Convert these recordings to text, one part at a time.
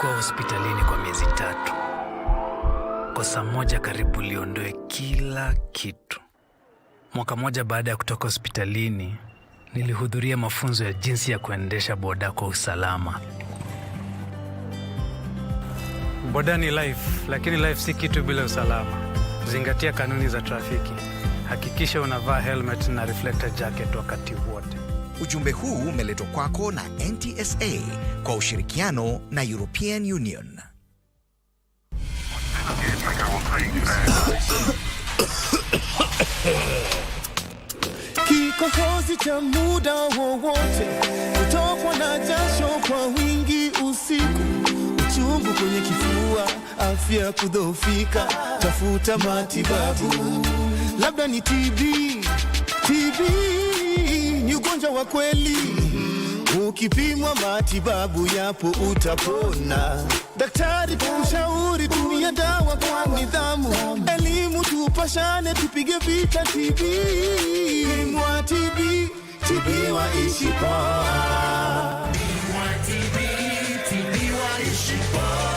Nilikuwa hospitalini kwa miezi 3. Kosa moja karibu liondoe kila kitu. Mwaka moja baada ya kutoka hospitalini, nilihudhuria mafunzo ya jinsi ya kuendesha boda kwa usalama. Boda ni life, lakini life si kitu bila usalama. Zingatia kanuni za trafiki. Hakikisha unavaa helmet na reflector jacket wakati wote. Ujumbe huu umeletwa kwako na NTSA kwa ushirikiano na European Union. Kikohozi cha muda wowote, kutokwa na jasho kwa wingi usiku, uchungu kwenye kifua, afya kudhoofika, tafuta matibabu. Labda ni TB ni ugonjwa wa kweli. Ukipimwa matibabu yapo utapona. Daktari kushauri tumia dawa kwa nidhamu. Elimu tupashane tupige vita TB. Mwa TB, TB waishi poa. Mwa TB, TB waishi poa.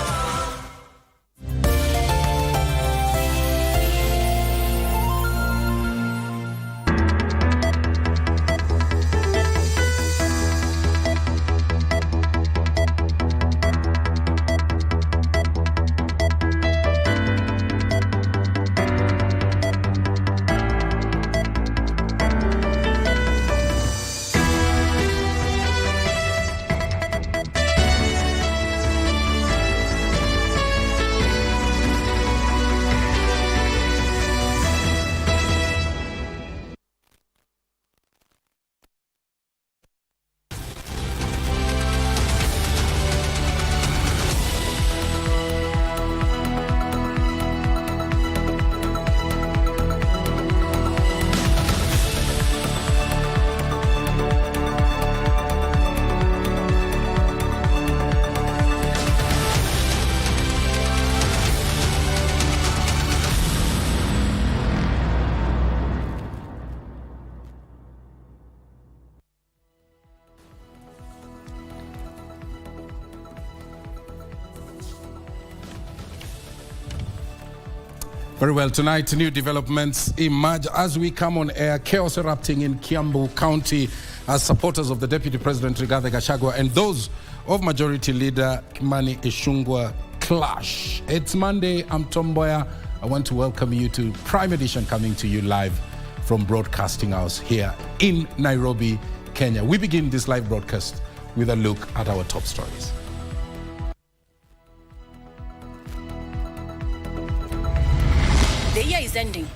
Very well, tonight new developments emerge as we come on air. Chaos erupting in Kiambu County as supporters of the Deputy President Rigathi Gachagua and those of Majority Leader Kimani Ichung'wah clash. It's Monday, I'm Mboya. I want to welcome you to Prime Edition, coming to you live from Broadcasting House here in Nairobi, Kenya. We begin this live broadcast with a look at our top stories. The year is ending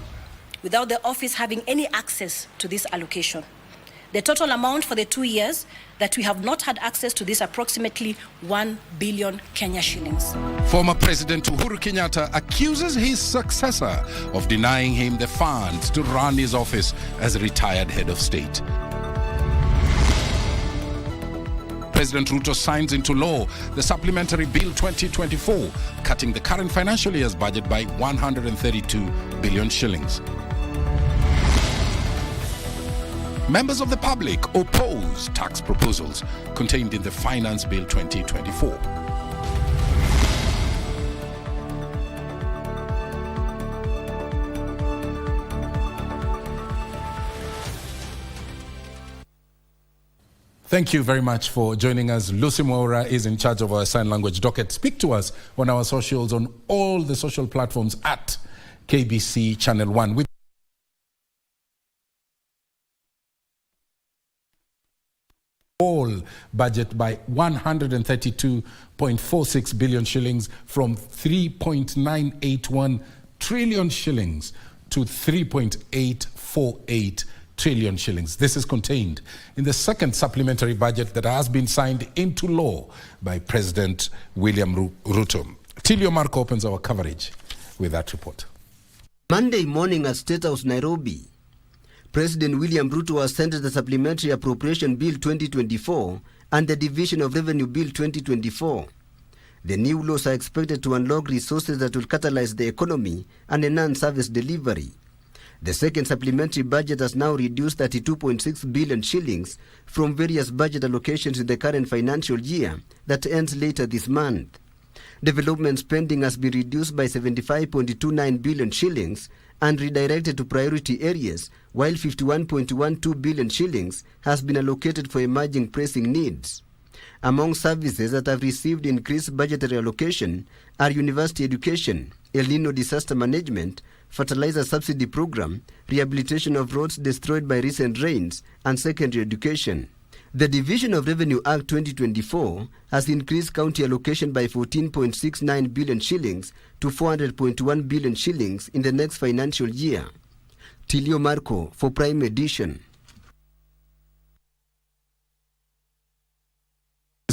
without the office having any access to this allocation. The total amount for the 2 years that we have not had access to this approximately 1 billion Kenya shillings. Former President Uhuru Kenyatta accuses his successor of denying him the funds to run his office as a retired head of state. President Ruto signs into law the Supplementary Bill 2024, cutting the current financial year's budget by 132 billion shillings. Members of the public oppose tax proposals contained in the Finance Bill 2024. Thank you very much for joining us. Lucy Mboya is in charge of our sign language docket. Speak to us on our socials, on all the social platforms at KBC Channel 1. With all budget by 132.46 billion shillings from 3.981 trillion shillings to 3.848 trillion shillings. This is contained in the second supplementary budget that has been signed into law by President William Ruto. Tilio Marco opens our coverage with that report. Monday morning at State House, Nairobi, President William Ruto assented the Supplementary Appropriation Bill 2024 and the Division of Revenue Bill 2024. The new laws are expected to unlock resources that will catalyze the economy and enhance service delivery. The second supplementary budget has now reduced 32.6 billion shillings from various budget allocations in the current financial year that ends later this month. Development spending has been reduced by 75.29 billion shillings and redirected to priority areas, while 51.12 billion shillings has been allocated for emerging pressing needs. Among services that have received increased budgetary allocation are university education, El Nino disaster management, fertilizer subsidy program, rehabilitation of roads destroyed by recent rains, and secondary education. The Division of Revenue Act 2024 has increased county allocation by 14.69 billion shillings to 400.1 billion shillings in the next financial year. Tilio Marco for Prime Edition.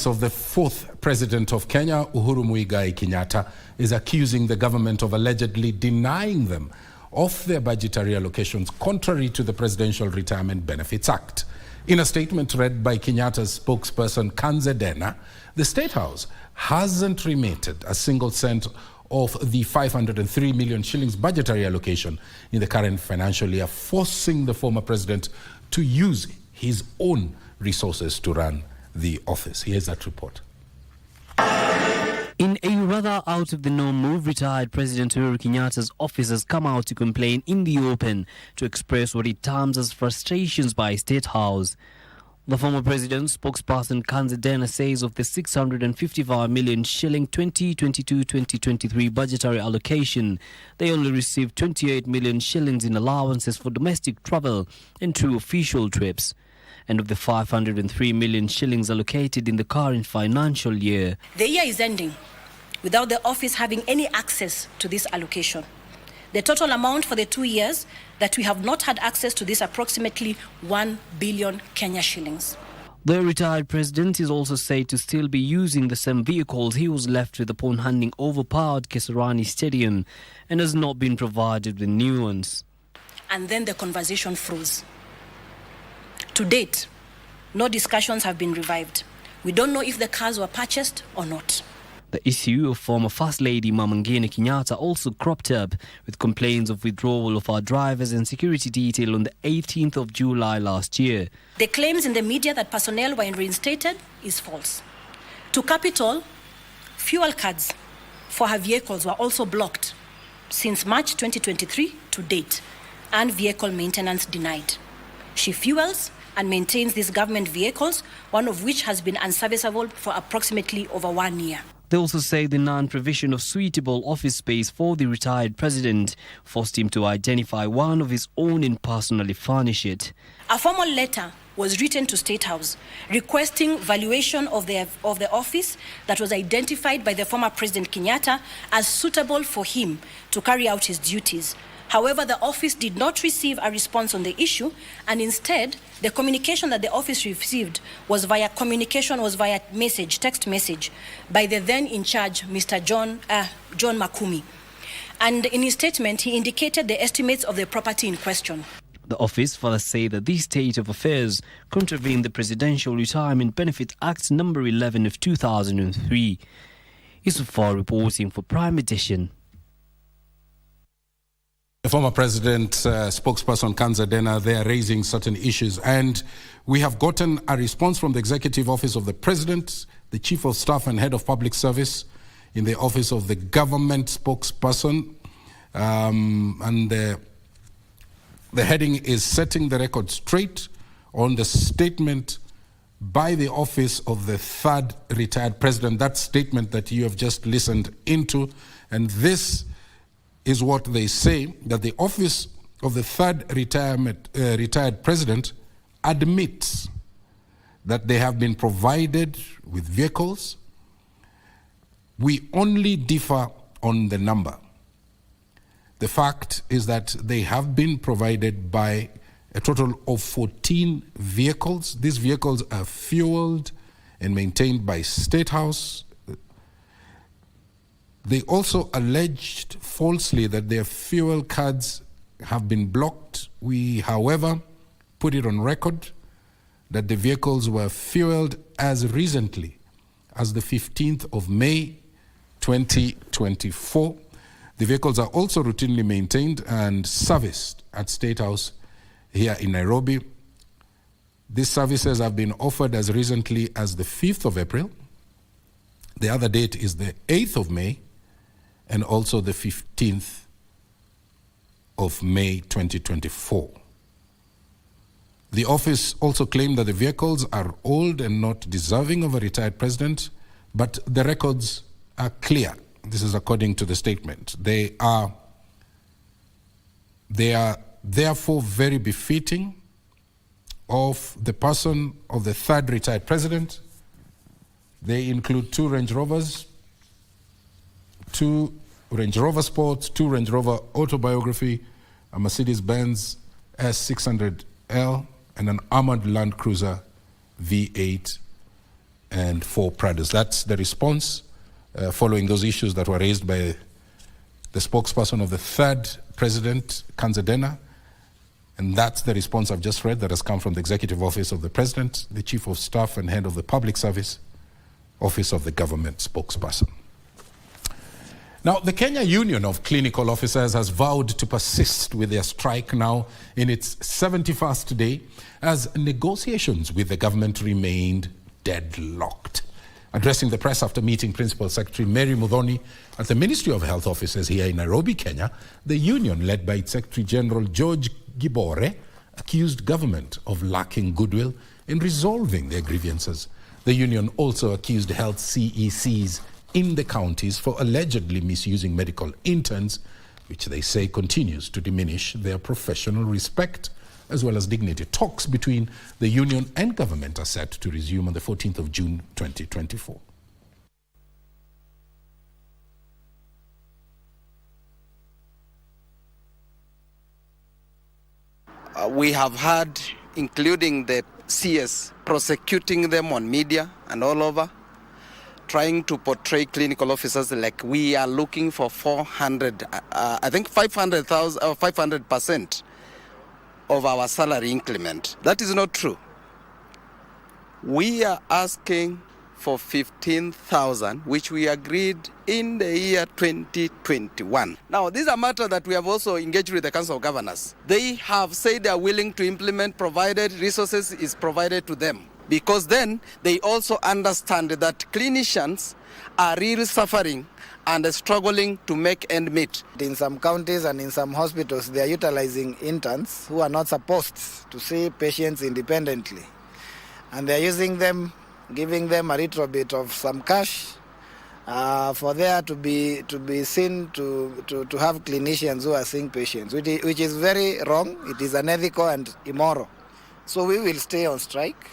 Of the fourth president of Kenya, Uhuru Muigai Kenyatta, is accusing the government of allegedly denying them of their budgetary allocations contrary to the Presidential Retirement Benefits Act. In a statement read by Kenyatta's spokesperson Kanze Dena, the State House hasn't remitted a single cent of the 503 million shillings budgetary allocation in the current financial year, forcing the former president to use his own resources to run the office. Here's that report. In a rather out-of-the-norm move, retired President Uhuru Kenyatta's office has come out to complain in the open to express what it terms as frustrations by State House. The former president's spokesperson Kanze Dena says of the 655 million shilling 2022-2023 budgetary allocation, they only received 28 million shillings in allowances for domestic travel and 2 official trips. And of the 503 million shillings allocated in the current financial year, the year is ending without the office having any access to this allocation. The total amount for the 2 years that we have not had access to this approximately 1 billion Kenya shillings. The retired president is also said to still be using the same vehicles he was left with upon handing overpowered Kasarani Stadium and has not been provided with new ones. And then the conversation froze. To date, no discussions have been revived. We don't know if the cars were purchased or not. The issue of former First Lady Mama Ngina Kenyatta also cropped up with complaints of withdrawal of our drivers and security detail on the 18th of July last year. The claims in the media that personnel were reinstated is false. To cap it all, fuel cards for her vehicles were also blocked since March 2023 to date, and vehicle maintenance denied. She fuels and maintains these government vehicles, one of which has been unserviceable for approximately over 1 year. They also say the non-provision of suitable office space for the retired president forced him to identify one of his own and personally furnish it. A formal letter was written to State House requesting valuation of the office that was identified by the former President Kenyatta as suitable for him to carry out his duties. However, the office did not receive a response on the issue, and instead, the communication that the office received was via text message, by the then in charge, Mr. John Makumi. And in his statement, he indicated the estimates of the property in question. The office further say that this state of affairs contravened the Presidential Retirement Benefits Act number 11 of 2003. Isufar reporting for Prime Edition. The former president spokesperson Kanze Dena, they are raising certain issues, and we have gotten a response from the Executive Office of the President, the Chief of Staff and Head of Public Service in the Office of the Government Spokesperson, and the heading is setting the record straight on the statement by the Office of the Third Retired President, that statement that you have just listened into, and this is what they say, that the Office of the Third Retired President admits that they have been provided with vehicles. We only differ on the number. The fact is that they have been provided by a total of 14 vehicles. These vehicles are fueled and maintained by State House. They also alleged falsely that their fuel cards have been blocked. We, however, put it on record that the vehicles were fueled as recently as the 15th of May, 2024. The vehicles are also routinely maintained and serviced at State House here in Nairobi. These services have been offered as recently as the 5th of April, The other date is the 8th of May and also the 15th of May 2024. The office also claimed that the vehicles are old and not deserving of a retired president, but the records are clear. This is according to the statement. They are therefore very befitting of the person of the third retired president. They include 2 Range Rovers, 2 Range Rover Sports, 2 Range Rover Autobiography, a Mercedes-Benz S600L, and an armored Land Cruiser V8 and 4 Prados. That's the response following those issues that were raised by the spokesperson of the third president, Kanzadena. And that's the response I've just read that has come from the Executive Office of the President, the Chief of Staff and Head of the Public Service, Office of the Government Spokesperson. Now, the Kenya Union of Clinical Officers has vowed to persist with their strike now in its 71st day as negotiations with the government remained deadlocked. Addressing the press after meeting Principal Secretary Mary Muthoni at the Ministry of Health offices here in Nairobi, Kenya, the union, led by its Secretary General George Gibore, accused government of lacking goodwill in resolving their grievances. The union also accused health CECs in the counties for allegedly misusing medical interns, which they say continues to diminish their professional respect as well as dignity. Talks between the union and government are set to resume on the 14th of June 2024. We have had, including the CS, prosecuting them on media and all over, trying to portray clinical officers like we are looking for 400, I think 500,000 or 500% of our salary increment. That is not true. We are asking for 15,000, which we agreed in the year 2021. Now, this is a matter that we have also engaged with the Council of Governors. They have said they are willing to implement provided resources is provided to them, because then they also understand that clinicians are really suffering and struggling to make end meet. In some counties and in some hospitals, they are utilizing interns who are not supposed to see patients independently. And they are using them, giving them a little bit of some cash for there to be seen to have clinicians who are seeing patients, which is very wrong. It is unethical and immoral. So we will stay on strike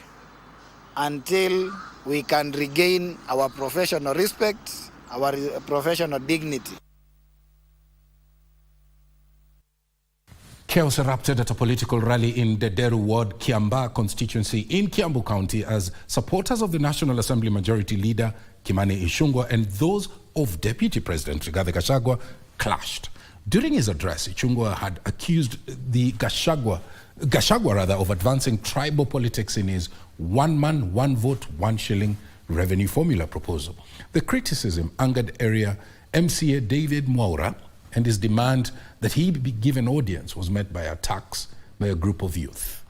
until we can regain our professional respect, our professional dignity. Chaos erupted at a political rally in Dederu Ward, Kiambaa Constituency in Kiambu County as supporters of the National Assembly Majority Leader Kimani Ichung'wah and those of Deputy President Rigathi Gachagua clashed. During his address, Ichung'wah had accused the Gachagua of advancing tribal politics in his one man, one vote, one shilling revenue formula proposal. The criticism angered area MCA David Mboya, and his demand that he be given audience was met by attacks by a group of youth.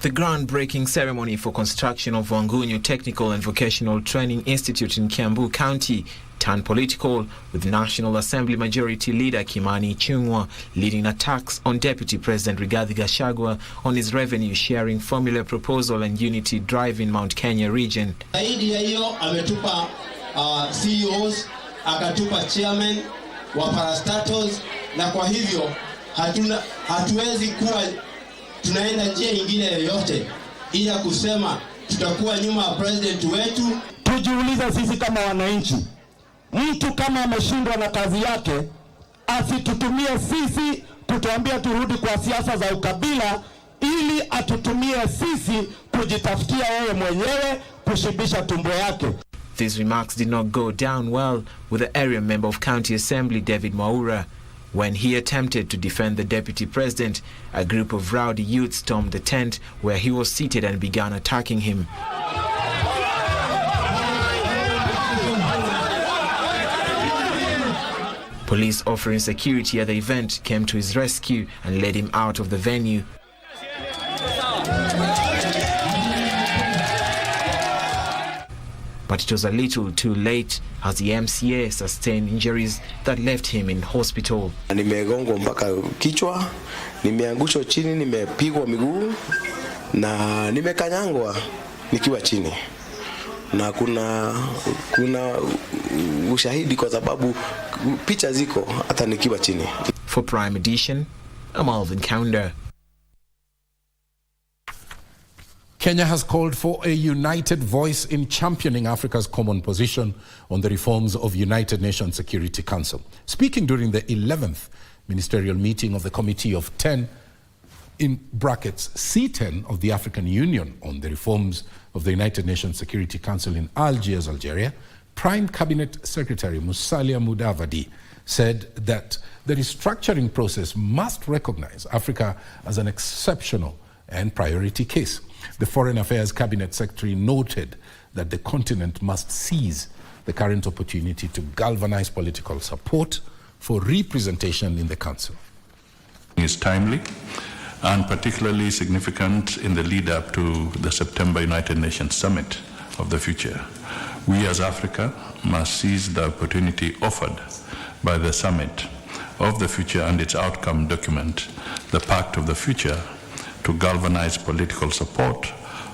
The groundbreaking ceremony for construction of Wangunyu Technical and Vocational Training Institute in Kiambu County turned political, with National Assembly Majority Leader Kimani Ichung'wah leading attacks on Deputy President Rigathi Gachagua on his revenue-sharing formula proposal and unity drive in Mount Kenya region. Zaidi ya hiyo ametupa CEOs, akatupa chairman wa parastatals, na kwa hivyo hatuwezi kuwa tunaenda njia nyingine yoyote ila kusema tutakuwa nyuma ya president wetu. Tujiulize sisi kama wananchi, mtu kama ameshindwa na kazi yake asitutumie sisi kutuambia turudi kwa siasa za ukabila, ili atutumie sisi kujitafutia yeye mwenyewe kushibisha tumbo yake. These remarks did not go down well with the area member of County Assembly David Mboya. When he attempted to defend the deputy president, a group of rowdy youth stormed the tent where he was seated and began attacking him. Police offering security at the event came to his rescue and led him out of the venue. but it was a little too late as the MCA sustained injuries that left him in hospital. Nimegongwa mpaka kichwa, nimeangushwa chini, nimepigwa miguu na nimekanyangwa nikiwa chini. Na kuna ushahidi kwa sababu picha ziko hata nikiwa chini. For Prime Edition, I'm Alvin Pounder. Kenya has called for a united voice in championing Africa's common position on the reforms of United Nations Security Council. Speaking during the 11th ministerial meeting of the Committee of 10, in brackets C10 of the African Union on the reforms of the United Nations Security Council in Algiers, Algeria, Prime Cabinet Secretary Musalia Mudavadi said that the restructuring process must recognize Africa as an exceptional and priority case. The Foreign Affairs Cabinet Secretary noted that the continent must seize the current opportunity to galvanize political support for representation in the Council. It's timely and particularly significant in the lead up to the September United Nations Summit of the future. We as Africa must seize the opportunity offered by the Summit of the future and its outcome document, the Pact of the Future, to galvanize political support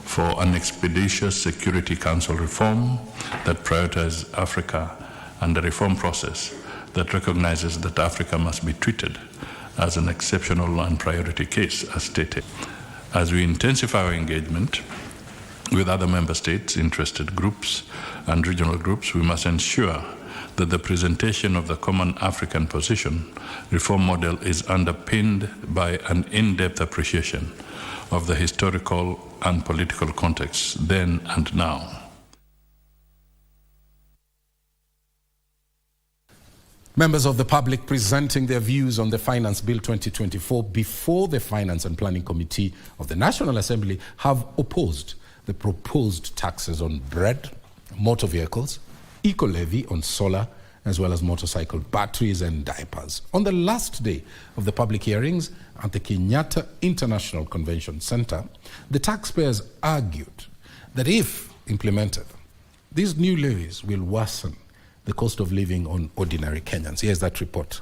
for an expeditious Security Council reform that prioritizes Africa and a reform process that recognizes that Africa must be treated as an exceptional and priority case, as stated. As we intensify our engagement with other member states, interested groups, and regional groups, we must ensure that the presentation of the common African position reform model is underpinned by an in-depth appreciation of the historical and political context then and now. Members of the public presenting their views on the Finance Bill 2024 before the Finance and Planning Committee of the National Assembly have opposed the proposed taxes on bread, motor vehicles, eco-levy on solar, as well as motorcycle batteries and diapers. On the last day of the public hearings at the Kenyatta International Convention Center, the taxpayers argued that if implemented, these new levies will worsen the cost of living on ordinary Kenyans. Here's that report.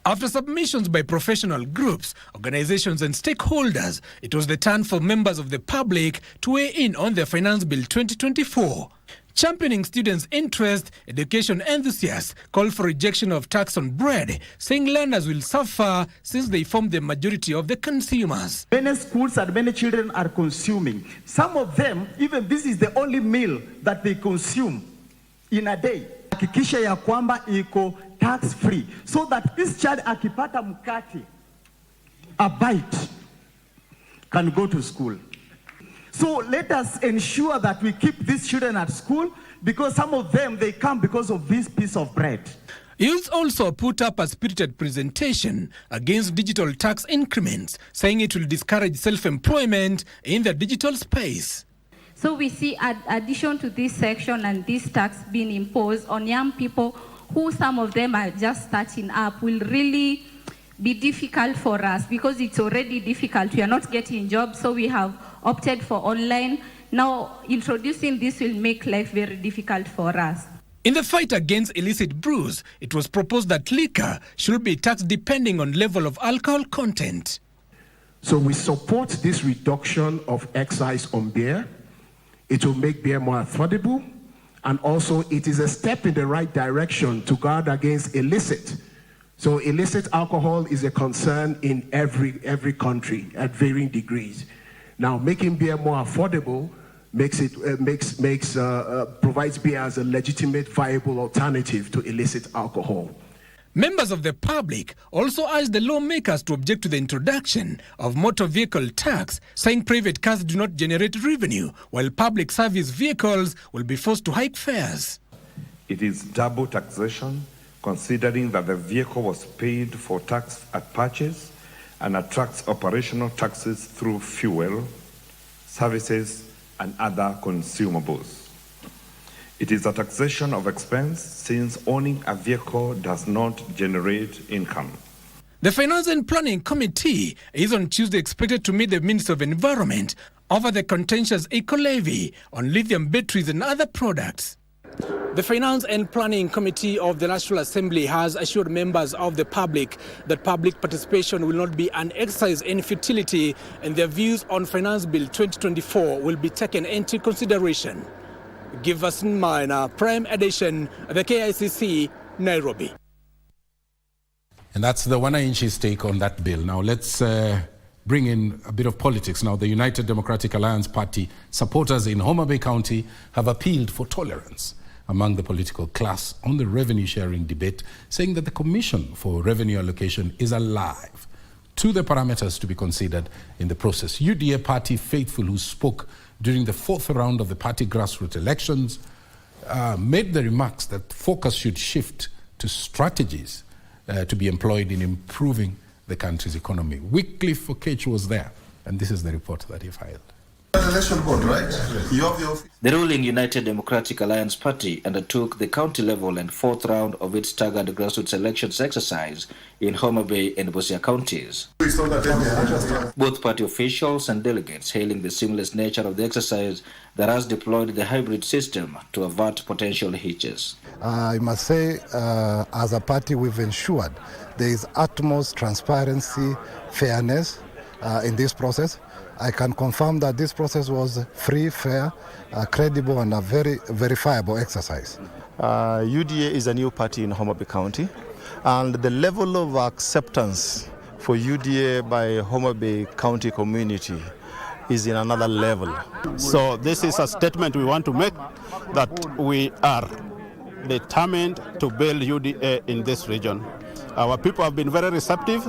After submissions by professional groups, organizations and stakeholders, it was the turn for members of the public to weigh in on the Finance Bill 2024. Championing students' interest, education enthusiasts called for rejection of tax on bread, saying learners will suffer since they form the majority of the consumers. Many schools and many children are consuming. Some of them, even this is the only meal that they consume in a day. Hakikisha ya kwamba iko tax free so that this child akipata mkate, a bite, can go to school. So let us ensure that we keep these children at school because some of them, they come because of this piece of bread. Youths also put up a spirited presentation against digital tax increments, saying it will discourage self-employment in the digital space. So we see addition to this section and this tax being imposed on young people who some of them are just starting up will really be difficult for us because it's already difficult. We are not getting jobs, so we have opted for online. Now, introducing this will make life very difficult for us. In the fight against illicit brews, it was proposed that liquor should be taxed depending on level of alcohol content. So we support this reduction of excise on beer. It will make beer more affordable, and also it is a step in the right direction to guard against illicit. So illicit alcohol is a concern in every country at varying degrees. Now, making beer more affordable provides beer as a legitimate, viable alternative to illicit alcohol. Members of the public also urged the lawmakers to object to the introduction of motor vehicle tax, saying private cars do not generate revenue, while public service vehicles will be forced to hike fares. It is double taxation, considering that the vehicle was paid for tax at purchase and attracts operational taxes through fuel, services, and other consumables. It is a taxation of expense since owning a vehicle does not generate income. The Finance and Planning Committee is on Tuesday expected to meet the Minister of Environment over the contentious eco-levy on lithium batteries and other products. The Finance and Planning Committee of the National Assembly has assured members of the public that public participation will not be an exercise in futility, and their views on Finance Bill 2024 will be taken into consideration. Giverson Minor, Prime Edition, the KICC, Nairobi. And that's the Wananchi's take on that bill. Now let's bring in a bit of politics. Now the United Democratic Alliance Party supporters in Homa Bay County have appealed for tolerance among the political class on the revenue sharing debate, saying that the Commission for Revenue Allocation is alive to the parameters to be considered in the process. UDA party faithful who spoke during the fourth round of the party grassroots elections made the remarks that focus should shift to strategies to be employed in improving the country's economy. Wycliffe Okech was there, and this is the report that he filed. The ruling United Democratic Alliance Party undertook the county level and fourth round of its staggered grassroots elections exercise in Homa Bay and Mboya counties. Both party officials and delegates hailing the seamless nature of the exercise that has deployed the hybrid system to avert potential hitches. I must say, as a party, we've ensured there is utmost transparency, fairness in this process. I can confirm that this process was free, fair, credible, and a very verifiable exercise. UDA is a new party in Homa Bay County, and the level of acceptance for UDA by Homa Bay County community is in another level. So this is a statement we want to make that we are determined to build UDA in this region. Our people have been very receptive,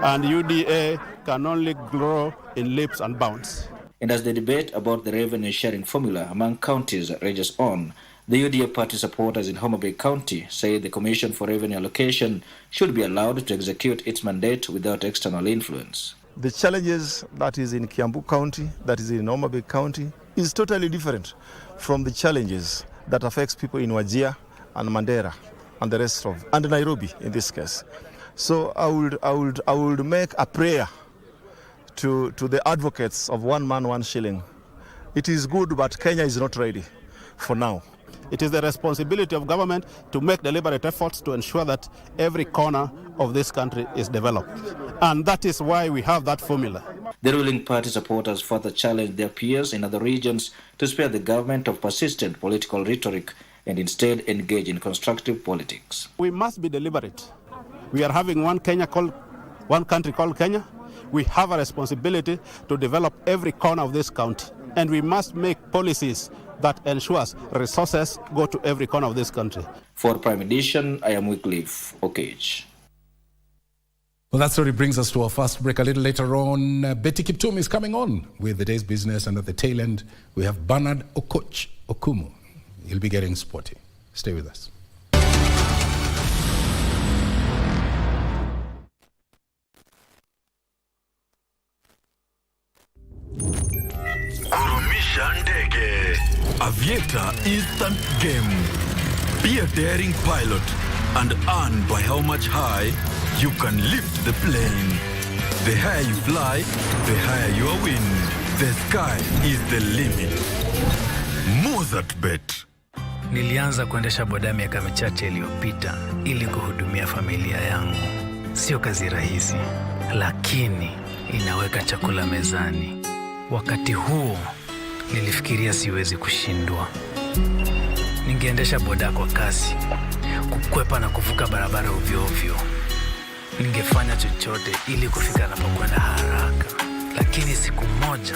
and UDA can only grow in leaps and bounds. And as the debate about the revenue sharing formula among counties rages on, the UDA party supporters in Homa Bay County say the Commission for Revenue Allocation should be allowed to execute its mandate without external influence. The challenges that is in Kiambu County, that is in Homa Bay County, is totally different from the challenges that affects people in Wajir and Mandera and the rest of, and Nairobi in this case. So I would make a prayer to the advocates of one man, one shilling. It is good, but Kenya is not ready for now. It is the responsibility of government to make deliberate efforts to ensure that every corner of this country is developed. And that is why we have that formula. The ruling party supporters further challenged their peers in other regions to spare the government of persistent political rhetoric and instead engage in constructive politics. We must be deliberate. We are having one country called Kenya. We have a responsibility to develop every corner of this county, and we must make policies that ensures resources go to every corner of this country. For Prime Edition, I am Wycliffe Okech. Well, that story brings us to our first break. A little later on, Betty Kiptum is coming on with the day's business, and at the tail end, we have Bernard Okoch Okumu. He'll be getting sporty. Stay with us. Kurumisha ndege. Aviator instant game. Be a daring pilot and earn by how much high you can lift the plane. The higher you fly, the higher your win. The sky is the limit. Mozart Bet. Nilianza kuendesha boda miaka michache iliyopita ili kuhudumia familia yangu. Sio kazi rahisi, lakini inaweka chakula mezani. Wakati huo nilifikiria siwezi kushindwa. Ningeendesha boda kwa kasi, kukwepa na kuvuka barabara ovyo ovyo. Ningefanya chochote ili kufika napokwenda haraka. Lakini siku moja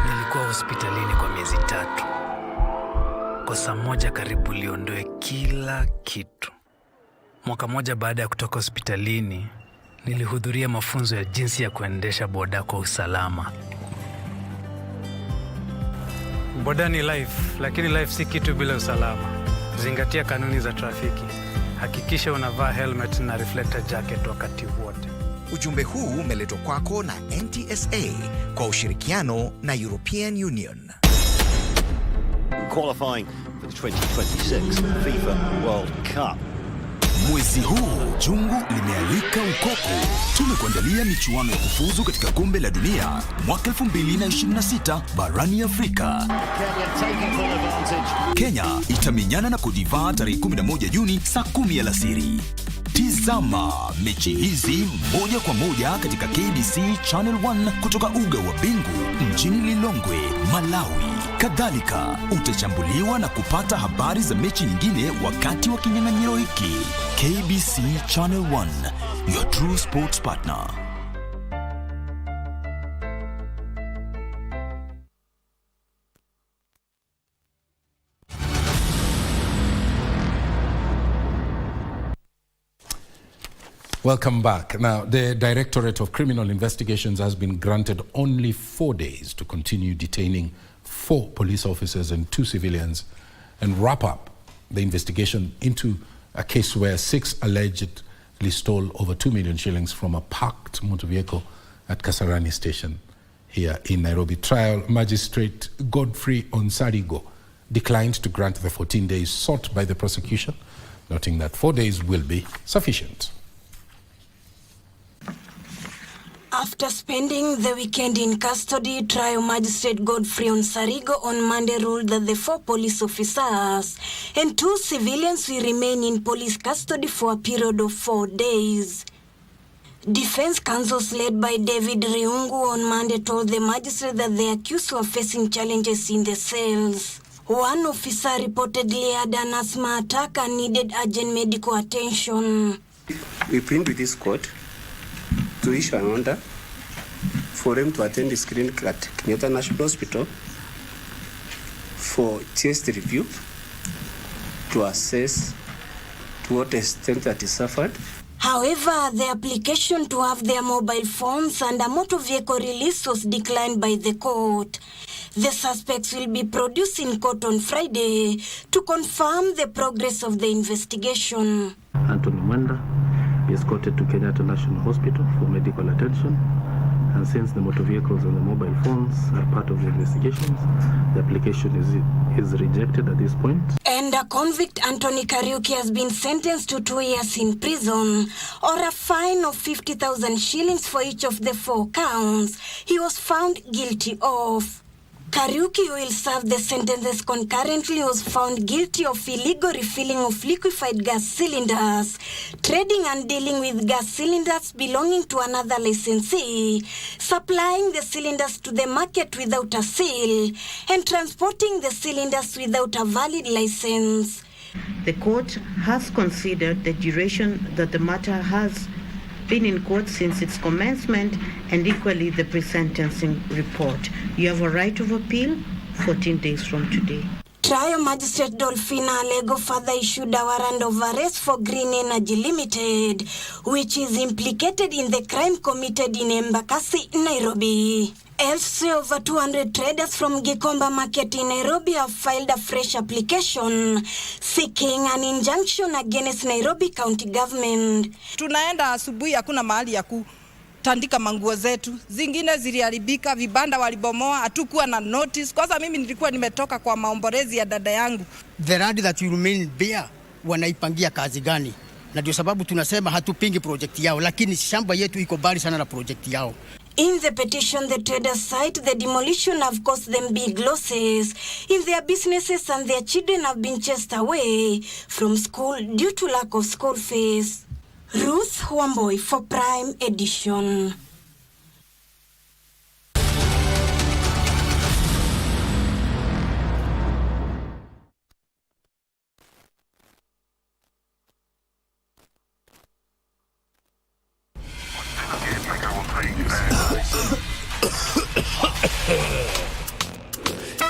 nilikuwa hospitalini kwa miezi 3. Kosa moja karibu liondoe kila kitu. Mwaka moja baada ya kutoka hospitalini, nilihudhuria mafunzo ya jinsi ya kuendesha boda kwa usalama. Boda ni life, lakini life si kitu bila usalama. Zingatia kanuni za trafiki. Hakikisha unavaa helmet na reflector jacket wakati wote. Ujumbe huu umeletwa kwako na NTSA kwa ushirikiano na European Union. Qualifying for the 2026 FIFA World Cup. Mwezi huu Jungu limealika ukoko. Tumekuandalia michuano ya kufuzu katika kombe la dunia mwaka 2026 barani Afrika. Kenya itamenyana na Cote d'Ivoire tarehe 11 Juni saa 10 alasiri. Tizama mechi hizi moja kwa moja katika KBC Channel 1 kutoka uga wa Bingu mjini Lilongwe, Malawi. Kadhalika utachambuliwa na kupata habari za mechi nyingine wakati wa kinyang'anyiro hiki. KBC Channel 1, your true sports partner. Welcome back. Now, the Directorate of Criminal Investigations has been granted only 4 days to continue detaining 4 police officers and 2 civilians and wrap up the investigation into a case where 6 allegedly stole over 2 million shillings from a parked motor vehicle at Kasarani Station here in Nairobi. Trial Magistrate Godfrey Onsarigo declined to grant the 14 days sought by the prosecution, noting that 4 days will be sufficient. After spending the weekend in custody, Trial Magistrate Godfrey Onsarigo on Monday ruled that the 4 police officers and 2 civilians will remain in police custody for a period of 4 days. Defense counsels led by David Riungu on Monday told the magistrate that the accused were facing challenges in the cells. One officer reportedly had an asthma attack and needed urgent medical attention. We plead with this court to issue an order for him to attend the screening at Kenyatta National Hospital for chest review to assess to what extent that he suffered. However, the application to have their mobile phones and a motor vehicle release was declined by the court. The suspects will be produced in court on Friday to confirm the progress of the investigation. Anthony Mwenda be escorted to Kenyatta National Hospital for medical attention, and since the motor vehicles and the mobile phones are part of the investigations, the application is rejected at this point. And a convict, Anthony Kariuki, has been sentenced to 2 years in prison or a fine of 50,000 shillings for each of the 4 counts he was found guilty of. Kariuki, who will serve the sentences concurrently, was found guilty of illegal refilling of liquefied gas cylinders, trading and dealing with gas cylinders belonging to another licensee, supplying the cylinders to the market without a seal, and transporting the cylinders without a valid license. The court has considered the duration that the matter has been in court since its commencement, and equally the pre-sentencing report. You have a right of appeal 14 days from today. Trial Magistrate Dolphina Alego further issued a warrant of arrest for Green Energy Limited, which is implicated in the crime committed in Embakasi, Nairobi. Elsewhere, over 200 traders from Gikomba Market in Nairobi have filed a fresh application seeking an injunction against Nairobi County Government. Tunaenda asubuhi, hakuna mahali ya kutandika manguo zetu. Zingine ziliharibika, vibanda walibomoa, hatukuwa na notice. Kwanza mimi nilikuwa nimetoka kwa maombolezi ya dada yangu. The land that will remain bare, wanaipangia kazi gani? Na ndio sababu tunasema hatupingi project yao, lakini shamba yetu iko bali sana na project yao. In the petition, the traders cite the demolition have caused them big losses in their businesses, and their children have been chased away from school due to lack of school fees. Ruth Wamboy for Prime Edition.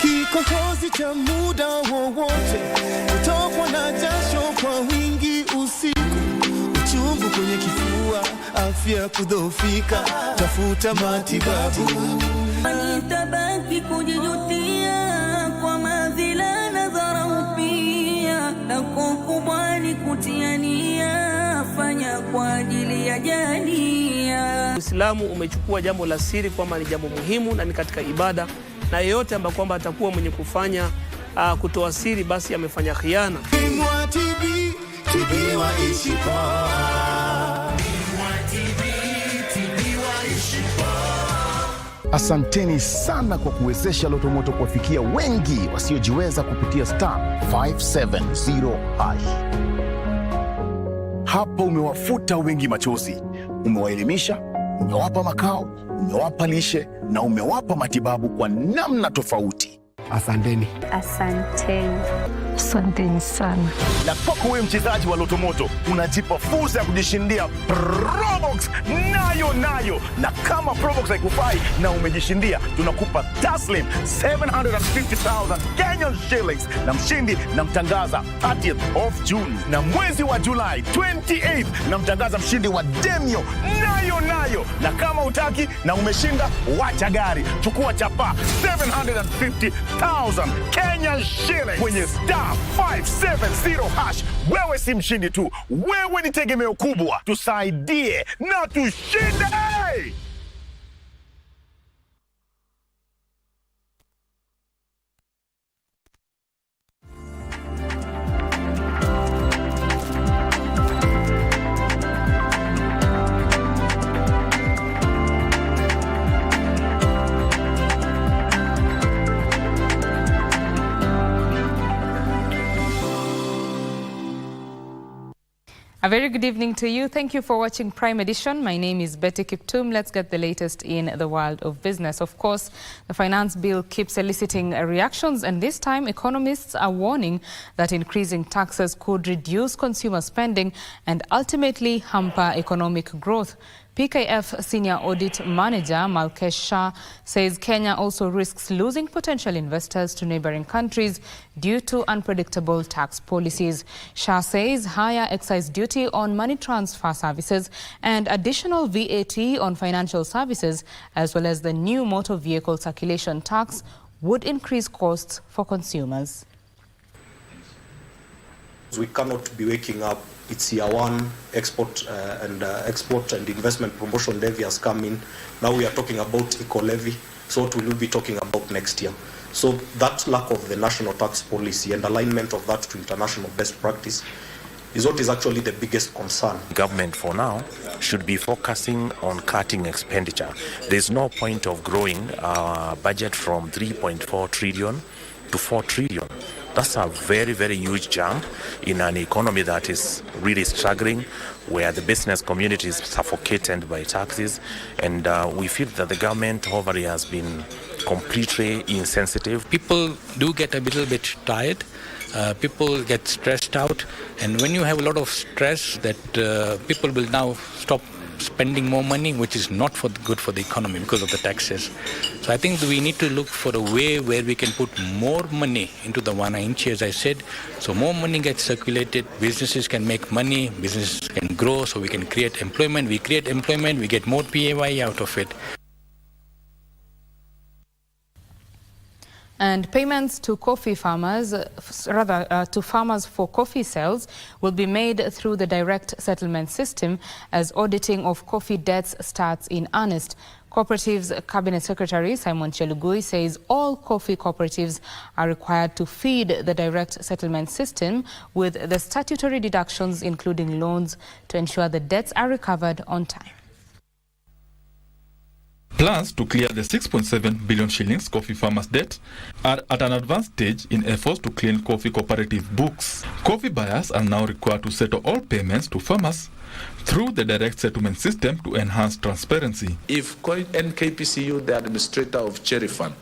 Kikohozi cha muda wowote, kutokwa na jasho kwa wingi usiku, uchungu kwenye kifua, afya kudhoofika, tafuta matibabu. Nitabaki kujijutia kwa madhila na dharau pia, na kubwa ni kutiania, fanya kwa ajili ya jania. Uislamu umechukua jambo la siri kwamba ni jambo muhimu na ni katika ibada, na yeyote ambaye kwamba atakuwa mwenye kufanya kutoa siri, basi amefanya khiana. Asanteni sana kwa kuwezesha Lotomoto kuwafikia wengi wasiojiweza kupitia *570#. Hapa umewafuta wengi machozi, umewaelimisha, umewapa makao, umewapa lishe na umewapa matibabu kwa namna tofauti. Asanteni. Asanteni. Asanteni sana. Na kwako wewe mchezaji wa Lotomoto, unajipa fursa ya kujishindia Probox nayo. Na kama Probox haikufai na umejishindia, tunakupa taslim 750,000 Kenyan shillings na mshindi na mtangaza 30th of June. Na mwezi wa July 28th na mtangaza mshindi wa Demio nayo. Na kama utaki na umeshinda, wacha gari, chukua chapa 750,000 Kenyan shillings kwenye *570#. Wewe si mshindi tu, wewe ni tegemeo kubwa. Tusaidie na tushinde! A very good evening to you. Thank you for watching Prime Edition. My name is Betty Kiptum. Let's get the latest in the world of business. Of course, the finance bill keeps eliciting reactions, and this time economists are warning that increasing taxes could reduce consumer spending and ultimately hamper economic growth. PKF Senior Audit Manager Malkesh Shah says Kenya also risks losing potential investors to neighboring countries due to unpredictable tax policies. Shah says higher excise duty on money transfer services and additional VAT on financial services, as well as the new motor vehicle circulation tax, would increase costs for consumers. We cannot be waking up. It's year one, export and investment promotion levy has come in. Now we are talking about eco levy. So what will we be talking about next year? So that lack of the national tax policy and alignment of that to international best practice is what is actually the biggest concern. Government for now should be focusing on cutting expenditure. There's no point of growing our budget from 3.4 trillion to 4 trillion. That's a very, very huge jump in an economy that is really struggling, where the business community is suffocated by taxes. And we feel that the government overall has been completely insensitive. People do get a little bit tired. People get stressed out. And when you have a lot of stress, that people will now stop spending more money, which is not good for the economy because of the taxes. So I think we need to look for a way where we can put more money into the 1 inch, as I said. So more money gets circulated, businesses can make money, businesses can grow, so we can create employment. We create employment, we get more PAY out of it. And payments to coffee farmers, to farmers for coffee sales, will be made through the direct settlement system as auditing of coffee debts starts in earnest. Cooperatives Cabinet Secretary Simon Chelugui says all coffee cooperatives are required to feed the direct settlement system with the statutory deductions, including loans, to ensure the debts are recovered on time. Plans to clear the 6.7 billion shillings coffee farmers' debt are at an advanced stage in efforts to clean coffee cooperative books. Coffee buyers are now required to settle all payments to farmers through the direct settlement system to enhance transparency. If NKPCU, the administrator of Cherry Fund,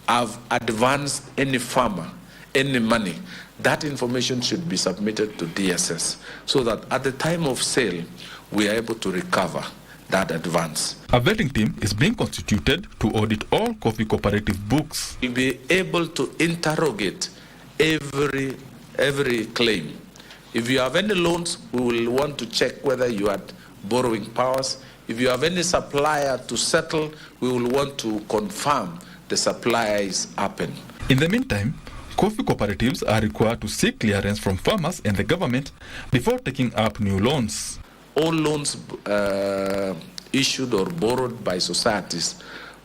have advanced any farmer any money, that information should be submitted to DSS so that at the time of sale, we are able to recover that advance. A vetting team is being constituted to audit all coffee cooperative books. We'll be able to interrogate every claim. If you have any loans, we will want to check whether you had borrowing powers. If you have any supplier to settle, we will want to confirm the supplier is open. In the meantime, coffee cooperatives are required to seek clearance from farmers and the government before taking up new loans. All loans issued or borrowed by societies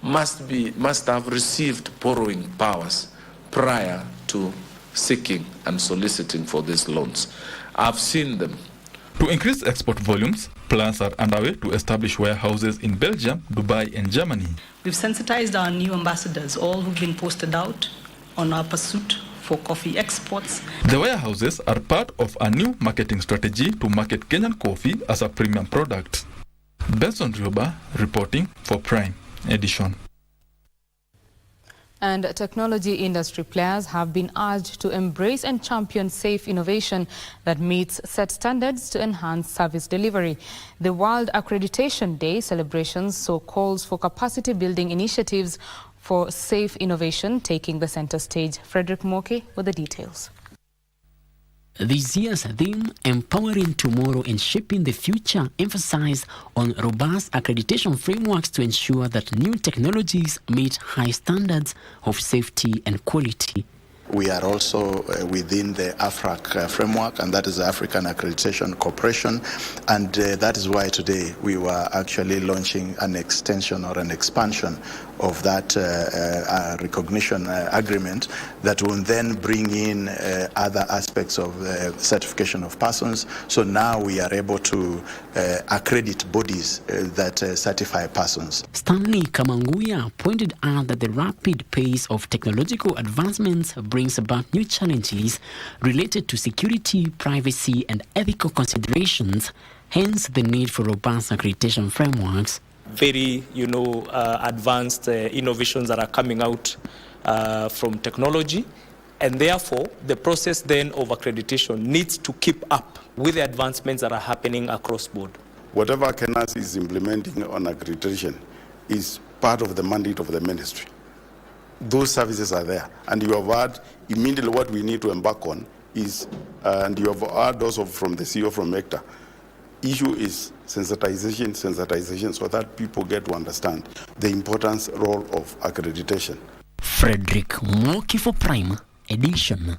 must have received borrowing powers prior to seeking and soliciting for these loans. I've seen them. To increase export volumes, plans are underway to establish warehouses in Belgium, Dubai, and Germany. We've sensitized our new ambassadors, all who've been posted out, on our pursuit for coffee exports. The warehouses are part of a new marketing strategy to market Kenyan coffee as a premium product. Benson Rioba reporting for Prime Edition. And technology industry players have been urged to embrace and champion safe innovation that meets set standards to enhance service delivery. The World Accreditation Day celebrations saw calls for capacity building initiatives for safe innovation taking the center stage. Frederick Moke with the details. This year's theme, Empowering Tomorrow and Shaping the Future, emphasized on robust accreditation frameworks to ensure that new technologies meet high standards of safety and quality. We are also within the AFRAC framework, and that is the African Accreditation Corporation, and that is why today we were actually launching an extension or an expansion of that recognition agreement that will then bring in other aspects of certification of persons. So now we are able to accredit bodies that certify persons. Stanley Kamanguya pointed out that the rapid pace of technological advancements brings about new challenges related to security, privacy, and ethical considerations, hence the need for robust accreditation frameworks. Very, advanced innovations that are coming out from technology, and therefore the process then of accreditation needs to keep up with the advancements that are happening across board. Whatever KENAS is implementing on accreditation is part of the mandate of the ministry. Those services are there, and you have heard immediately what we need to embark on is, and you have heard also from the CEO from ECTA, issue is sensitization, so that people get to understand the importance role of accreditation. Frederick Moki for Prime Edition.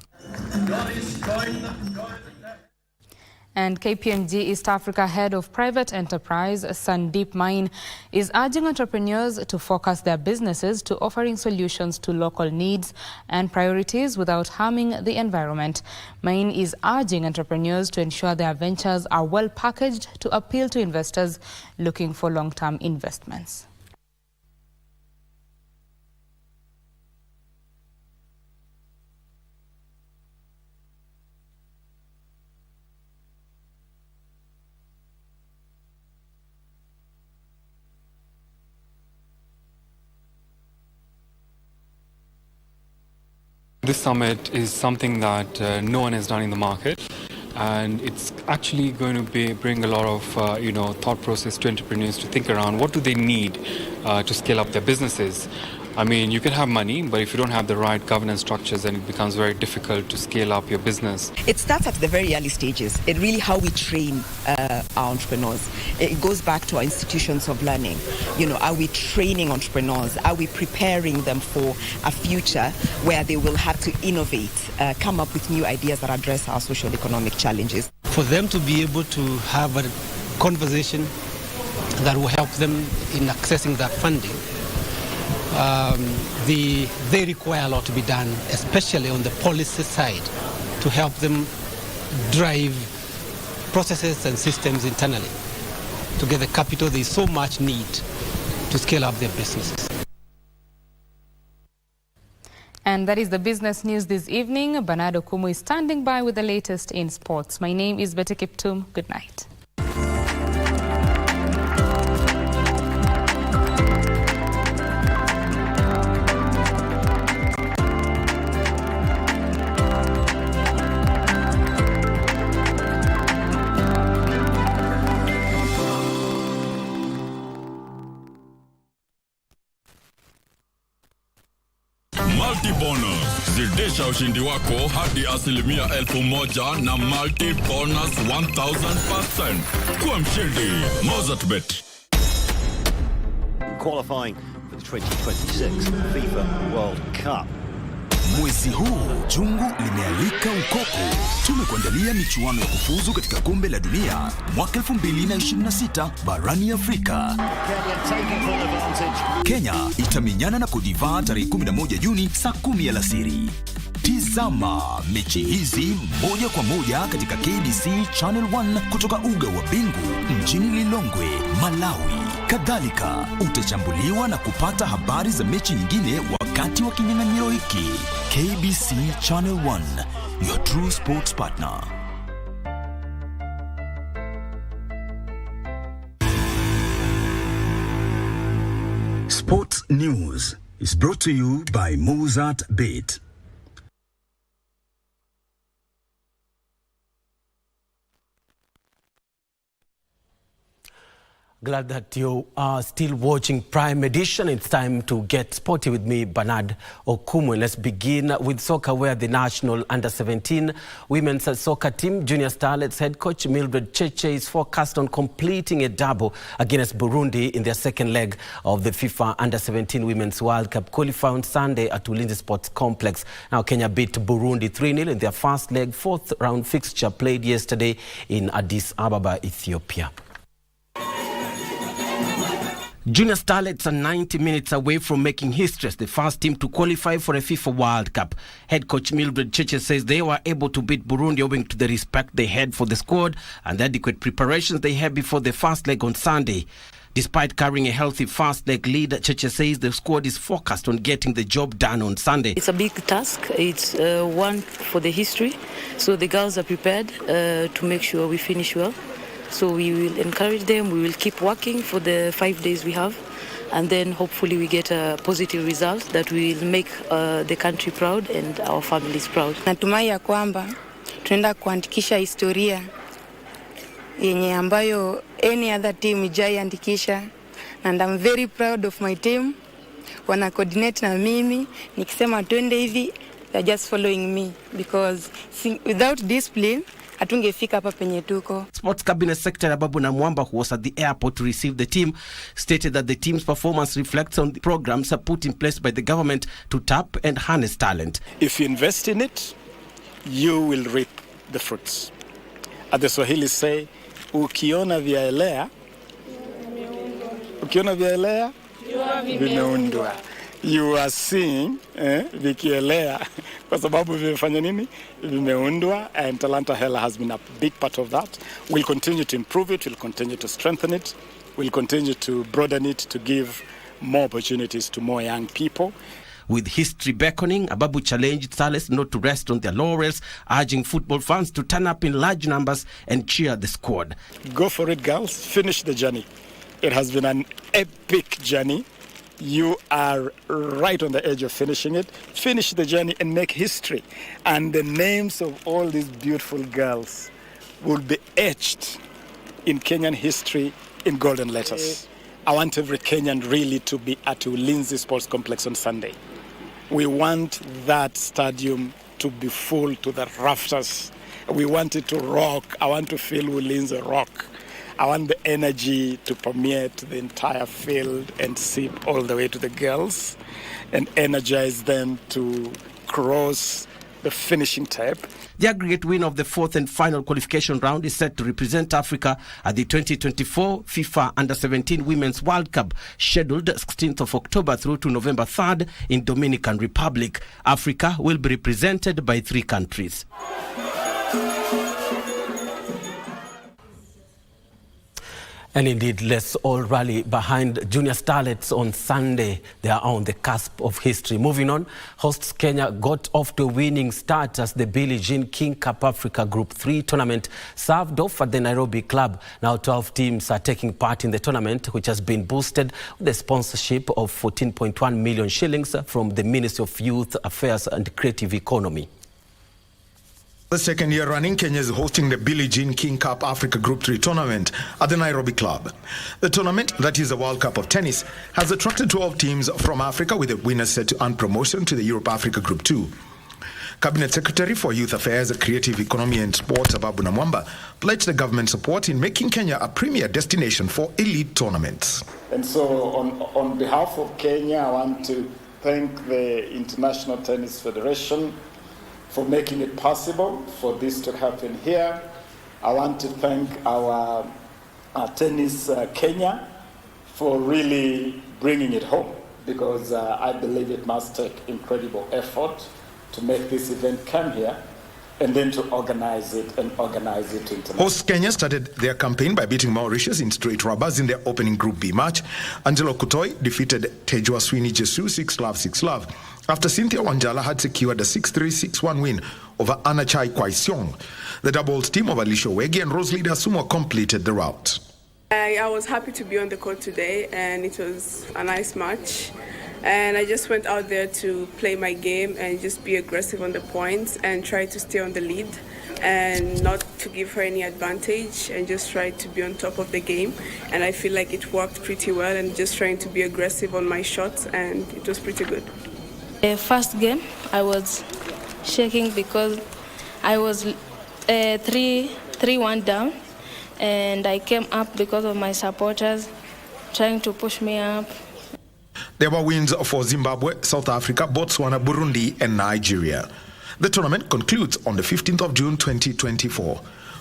And KPMG East Africa Head of Private Enterprise, Sandeep Main, is urging entrepreneurs to focus their businesses to offering solutions to local needs and priorities without harming the environment. Main is urging entrepreneurs to ensure their ventures are well packaged to appeal to investors looking for long-term investments. This summit is something that no one has done in the market, and it's actually going to bring a lot of thought process to entrepreneurs to think around what do they need to scale up their businesses. I mean, you can have money, but if you don't have the right governance structures, then it becomes very difficult to scale up your business. It starts at the very early stages. It's really how we train our entrepreneurs. It goes back to our institutions of learning. Are we training entrepreneurs? Are we preparing them for a future where they will have to innovate, come up with new ideas that address our social economic challenges? For them to be able to have a conversation that will help them in accessing that funding, they require a lot to be done, especially on the policy side, to help them drive processes and systems internally. To get the capital, there is so much need to scale up their businesses. And that is the business news this evening. Bernardo Kumu is standing by with the latest in sports. My name is Betty Kiptum. Good night. Multi-bonus. Zidisha ushindi wako hadi 1,000 na multi-bonus 1,000%. Kuwa mshindi. Mozartbet. Qualifying for the 2026 FIFA World Cup. Mwezi huu jungu limealika ukoko. Tumekuandalia michuano ya kufuzu katika kombe la dunia mwaka 2026 barani Afrika. Kenya itamenyana na Cote d'Ivoire tarehe 11 Juni saa 10 alasiri. Tizama mechi hizi moja kwa moja katika KBC Channel 1 kutoka uga wa Bingu mjini Lilongwe, Malawi. Kadhalika utachambuliwa na kupata habari za mechi nyingine wakati wa kinyang'anyiro hiki. KBC Channel 1, your true sports partner. Sports News is brought to you by Mozart Bet. Glad that you are still watching Prime Edition. It's time to get sporty with me, Bernard Okumu. Let's begin with soccer, where the national under-17 women's soccer team, Junior Starlets head coach Mildred Cheche, is forecast on completing a double against Burundi in their second leg of the FIFA Under-17 Women's World Cup qualifier on Sunday at Ulinzi Sports Complex. Now, Kenya beat Burundi 3-0 in their first leg, fourth round fixture played yesterday in Addis Ababa, Ethiopia. Junior Starlets are 90 minutes away from making history as the first team to qualify for a FIFA World Cup. Head coach Mildred Cheche says they were able to beat Burundi owing to the respect they had for the squad and the adequate preparations they had before the first leg on Sunday. Despite carrying a healthy first leg lead, Cheche says the squad is focused on getting the job done on Sunday. It's a big task. It's one for the history. So the girls are prepared to make sure we finish well. So we will encourage them, we will keep working for the 5 days we have, and then hopefully we get a positive result that will make the country proud and our families proud. Natumai ya kwamba tunaenda kuandikisha historia yenye ambayo any other team haijaandikisha, and I'm very proud of my team. Wana coordinate na mimi, nikisema twende hivi, they're just following me, because without discipline hatungefika hapa penye tuko. Sports Cabinet Secretary Ababu Namwamba, who was at the airport to receive the team, stated that the team's performance reflects on the programs put in place by the government to tap and harness talent. If you invest in it, you will reap the fruits. As the Swahili say, ukiona vyaelea vimeundwa. You are seeing vikielea kwa sababu vimefanya nini? Vimeundwa, and Talanta Hela has been a big part of that. We'll continue to improve it, we'll continue to strengthen it, we'll continue to broaden it to give more opportunities to more young people. With history beckoning, Ababu challenged Starlets not to rest on their laurels, urging football fans to turn up in large numbers and cheer the squad. Go for it, girls. Finish the journey. It has been an epic journey. You are right on the edge of finishing it. Finish the journey and make history. And the names of all these beautiful girls will be etched in Kenyan history in golden letters. I want every Kenyan really to be at Ulinzi Sports Complex on Sunday. We want that stadium to be full to the rafters. We want it to rock. I want to feel Ulinzi rock. I want the energy to permeate the entire field and seep all the way to the girls and energize them to cross the finishing tape. The aggregate win of the fourth and final qualification round is set to represent Africa at the 2024 FIFA Under-17 Women's World Cup, scheduled 16th of October through to November 3rd in Dominican Republic. Africa will be represented by 3 countries. And indeed, let's all rally behind Junior Starlets on Sunday. They are on the cusp of history. Moving on, hosts Kenya got off to a winning start as the Billie Jean King Cup Africa Group 3 tournament served off at the Nairobi club. Now 12 teams are taking part in the tournament, which has been boosted with the sponsorship of 14.1 million shillings from the Ministry of Youth Affairs and Creative Economy. The second year running, Kenya is hosting the Billie Jean King Cup Africa Group 3 tournament at the Nairobi club. The tournament, that is the World Cup of Tennis, has attracted 12 teams from Africa, with the winners set to earn promotion to the Europe-Africa Group 2. Cabinet Secretary for Youth Affairs, Creative Economy and Sports, Ababu Namwamba, pledged the government support in making Kenya a premier destination for elite tournaments. And so on behalf of Kenya, I want to thank the International Tennis Federation for making it possible for this to happen here. I want to thank our Tennis Kenya for really bringing it home, because I believe it must take incredible effort to make this event come here and then to organize it internationally. Host Kenya started their campaign by beating Mauritius in straight rubbers in their opening Group B match. Angelo Kutoi defeated Tejwa Swini Jesu 6-love after Cynthia Wanjala had secured a 6-3, 6-1 win over Anachai Kwaisyong. The doubles team of Alicia Wegi and Rosalida Sumo completed the rout. I was happy to be on the court today, and it was a nice match. And I just went out there to play my game and just be aggressive on the points and try to stay on the lead and not to give her any advantage and just try to be on top of the game. And I feel like it worked pretty well, and just trying to be aggressive on my shots, and it was pretty good. The first game, I was shaking because I was 3-1 down, and I came up because of my supporters trying to push me up. There were wins for Zimbabwe, South Africa, Botswana, Burundi, and Nigeria. The tournament concludes on the 15th of June 2024.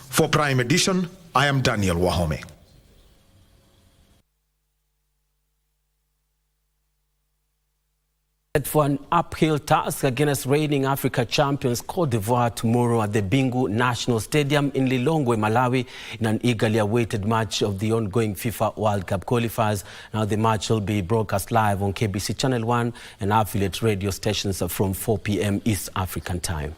For Prime Edition, I am Daniel Wahome. For an uphill task against reigning Africa champions Cote d'Ivoire tomorrow at the Bingu National Stadium in Lilongwe, Malawi, in an eagerly awaited match of the ongoing FIFA World Cup qualifiers. Now the match will be broadcast live on KBC Channel 1 and affiliate radio stations from 4 p.m. East African time.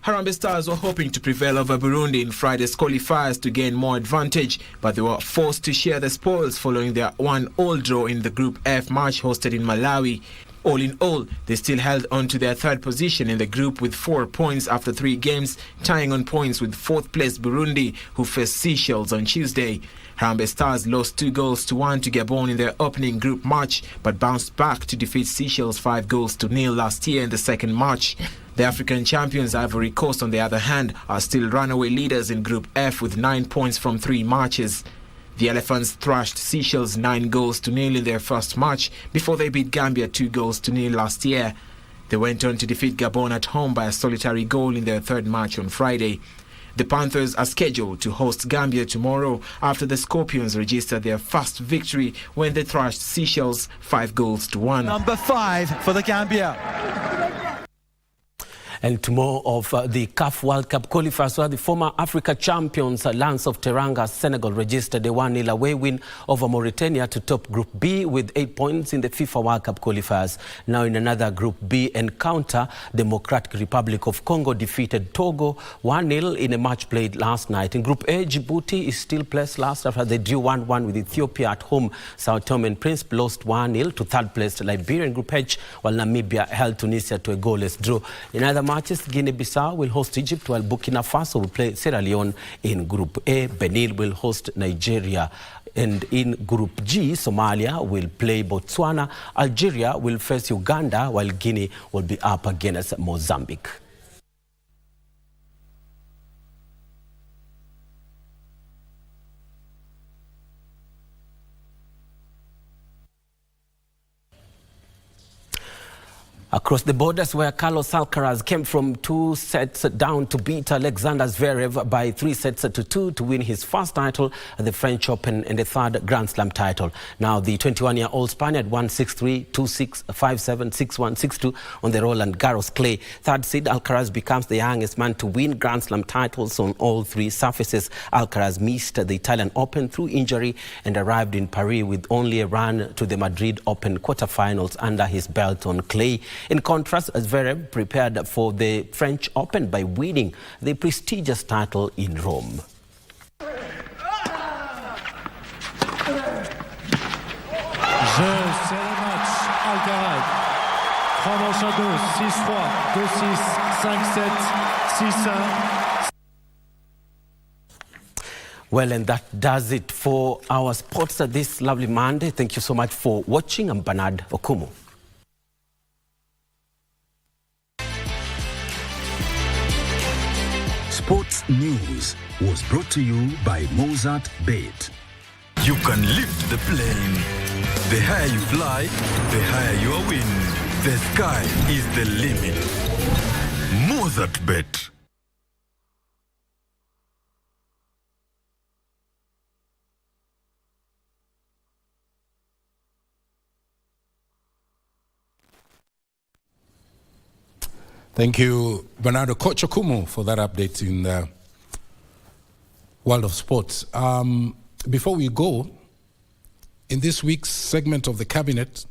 Harambee Stars were hoping to prevail over Burundi in Friday's qualifiers to gain more advantage, but they were forced to share the spoils following their 1-1 draw in the Group F match hosted in Malawi. All in all, they still held on to their third position in the group with 4 points after 3 games, tying on points with fourth-placed Burundi, who faced Seychelles on Tuesday. Harambee Stars lost 2-1 to Gabon in their opening group match, but bounced back to defeat Seychelles 5-0 last year in the second match. The African champions Ivory Coast, on the other hand, are still runaway leaders in Group F with 9 points from 3 matches. The Elephants thrashed Seychelles 9-0 in their first match before they beat Gambia 2-0 last year. They went on to defeat Gabon at home by a solitary goal in their third match on Friday. The Panthers are scheduled to host Gambia tomorrow after the Scorpions registered their first victory when they thrashed Seychelles 5-1. Number 5 for the Gambia. And to more of the CAF World Cup qualifiers, where the former Africa champions Lance of Teranga, Senegal, registered a 1-0 away win over Mauritania to top Group B with 8 points in the FIFA World Cup qualifiers. Now in another Group B encounter, Democratic Republic of Congo defeated Togo 1-0 in a match played last night. In Group A, Djibouti is still placed last after they drew 1-1 with Ethiopia at home. Sao Tome and Principe lost 1-0 to third-placed Liberia. In Group H, while Namibia held Tunisia to a goalless draw. In other matches, Guinea-Bissau will host Egypt, while Burkina Faso will play Sierra Leone. In Group A, Benin will host Nigeria. And in Group G, Somalia will play Botswana. Algeria will face Uganda, while Guinea will be up against Mozambique. Across the borders, where Carlos Alcaraz came from 2 sets down to beat Alexander Zverev by 3 sets to 2 to win his first title at the French Open and the third Grand Slam title. Now the 21-year-old Spaniard won 6-3, 2-6, 5-7, 6-1, 6-2 on the Roland Garros clay. Third seed Alcaraz becomes the youngest man to win Grand Slam titles on all 3 surfaces. Alcaraz missed the Italian Open through injury and arrived in Paris with only a run to the Madrid Open quarterfinals under his belt on clay. In contrast, Zverev prepared for the French Open by winning the prestigious title in Rome. C'est le match. Alcaraz. 3 manches à 2, 6-3, 2-6, 5-7, 6-1. Well, and that does it for our sports this lovely Monday. Thank you so much for watching. I'm Bernard Okumu. Sports News was brought to you by Mozart Bet. You can lift the plane. The higher you fly, the higher your win. The sky is the limit. Mozart Bet. Thank you, Bernardo Kochokumu, for that update in the world of sports. Before we go, in this week's segment of the Cabinet,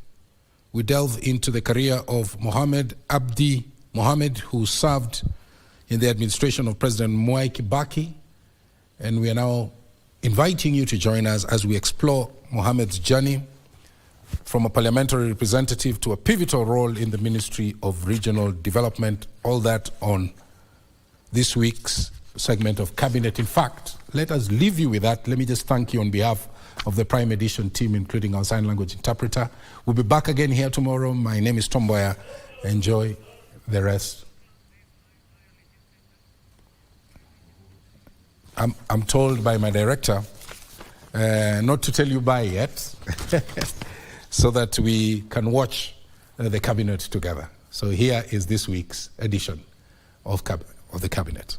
we delve into the career of Mohamed Abdi Mohamed, who served in the administration of President Mwai Kibaki. And we are now inviting you to join us as we explore Mohamed's journey from a parliamentary representative to a pivotal role in the Ministry of Regional Development. All that on this week's segment of Cabinet. In fact, let us leave you with that. Let me just thank you on behalf of the Prime Edition team, including our sign language interpreter. We'll be back again here tomorrow. My name is Mboya. Enjoy the rest. I'm told by my director not to tell you bye yet, so that we can watch the Cabinet together. So here is this week's edition of the Cabinet.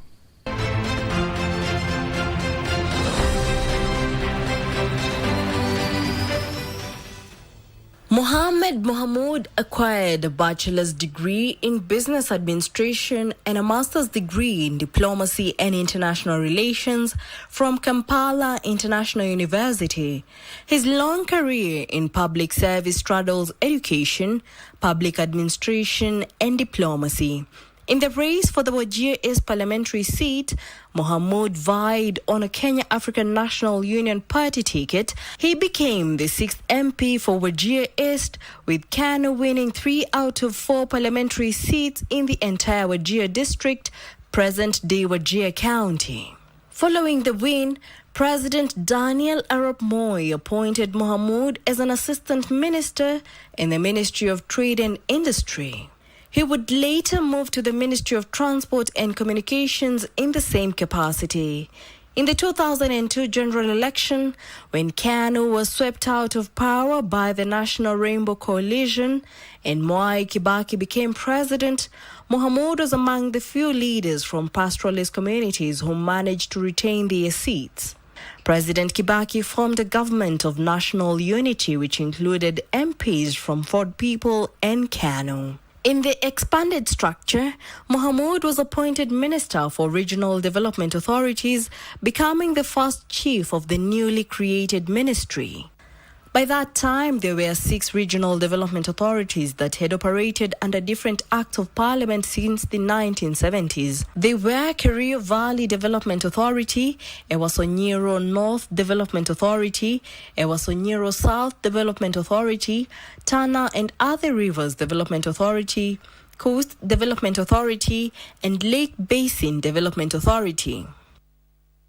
Mohamed Mohamud acquired a bachelor's degree in business administration and a master's degree in diplomacy and international relations from Kampala International University. His long career in public service straddles education, public administration, and diplomacy. In the race for the Wajir East parliamentary seat, Mohamud vied on a Kenya African National Union Party ticket. He became the 6th MP for Wajir East, with Kanu winning 3 out of 4 parliamentary seats in the entire Wajir district, present-day Wajir County. Following the win, President Daniel Arap Moi appointed Mohamud as an assistant minister in the Ministry of Trade and Industry. He would later move to the Ministry of Transport and Communications in the same capacity. In the 2002 general election, when KANU was swept out of power by the National Rainbow Coalition and Mwai Kibaki became president, Mohamud was among the few leaders from pastoralist communities who managed to retain their seats. President Kibaki formed a government of national unity which included MPs from Ford People and KANU. In the expanded structure, Mohamud was appointed Minister for Regional Development Authorities, becoming the first chief of the newly created ministry. By that time, there were 6 regional development authorities that had operated under different acts of parliament since the 1970s. They were Kerio Valley Development Authority, Ewasonyiro North Development Authority, Ewasonyiro South Development Authority, Tana and Other Rivers Development Authority, Coast Development Authority, and Lake Basin Development Authority.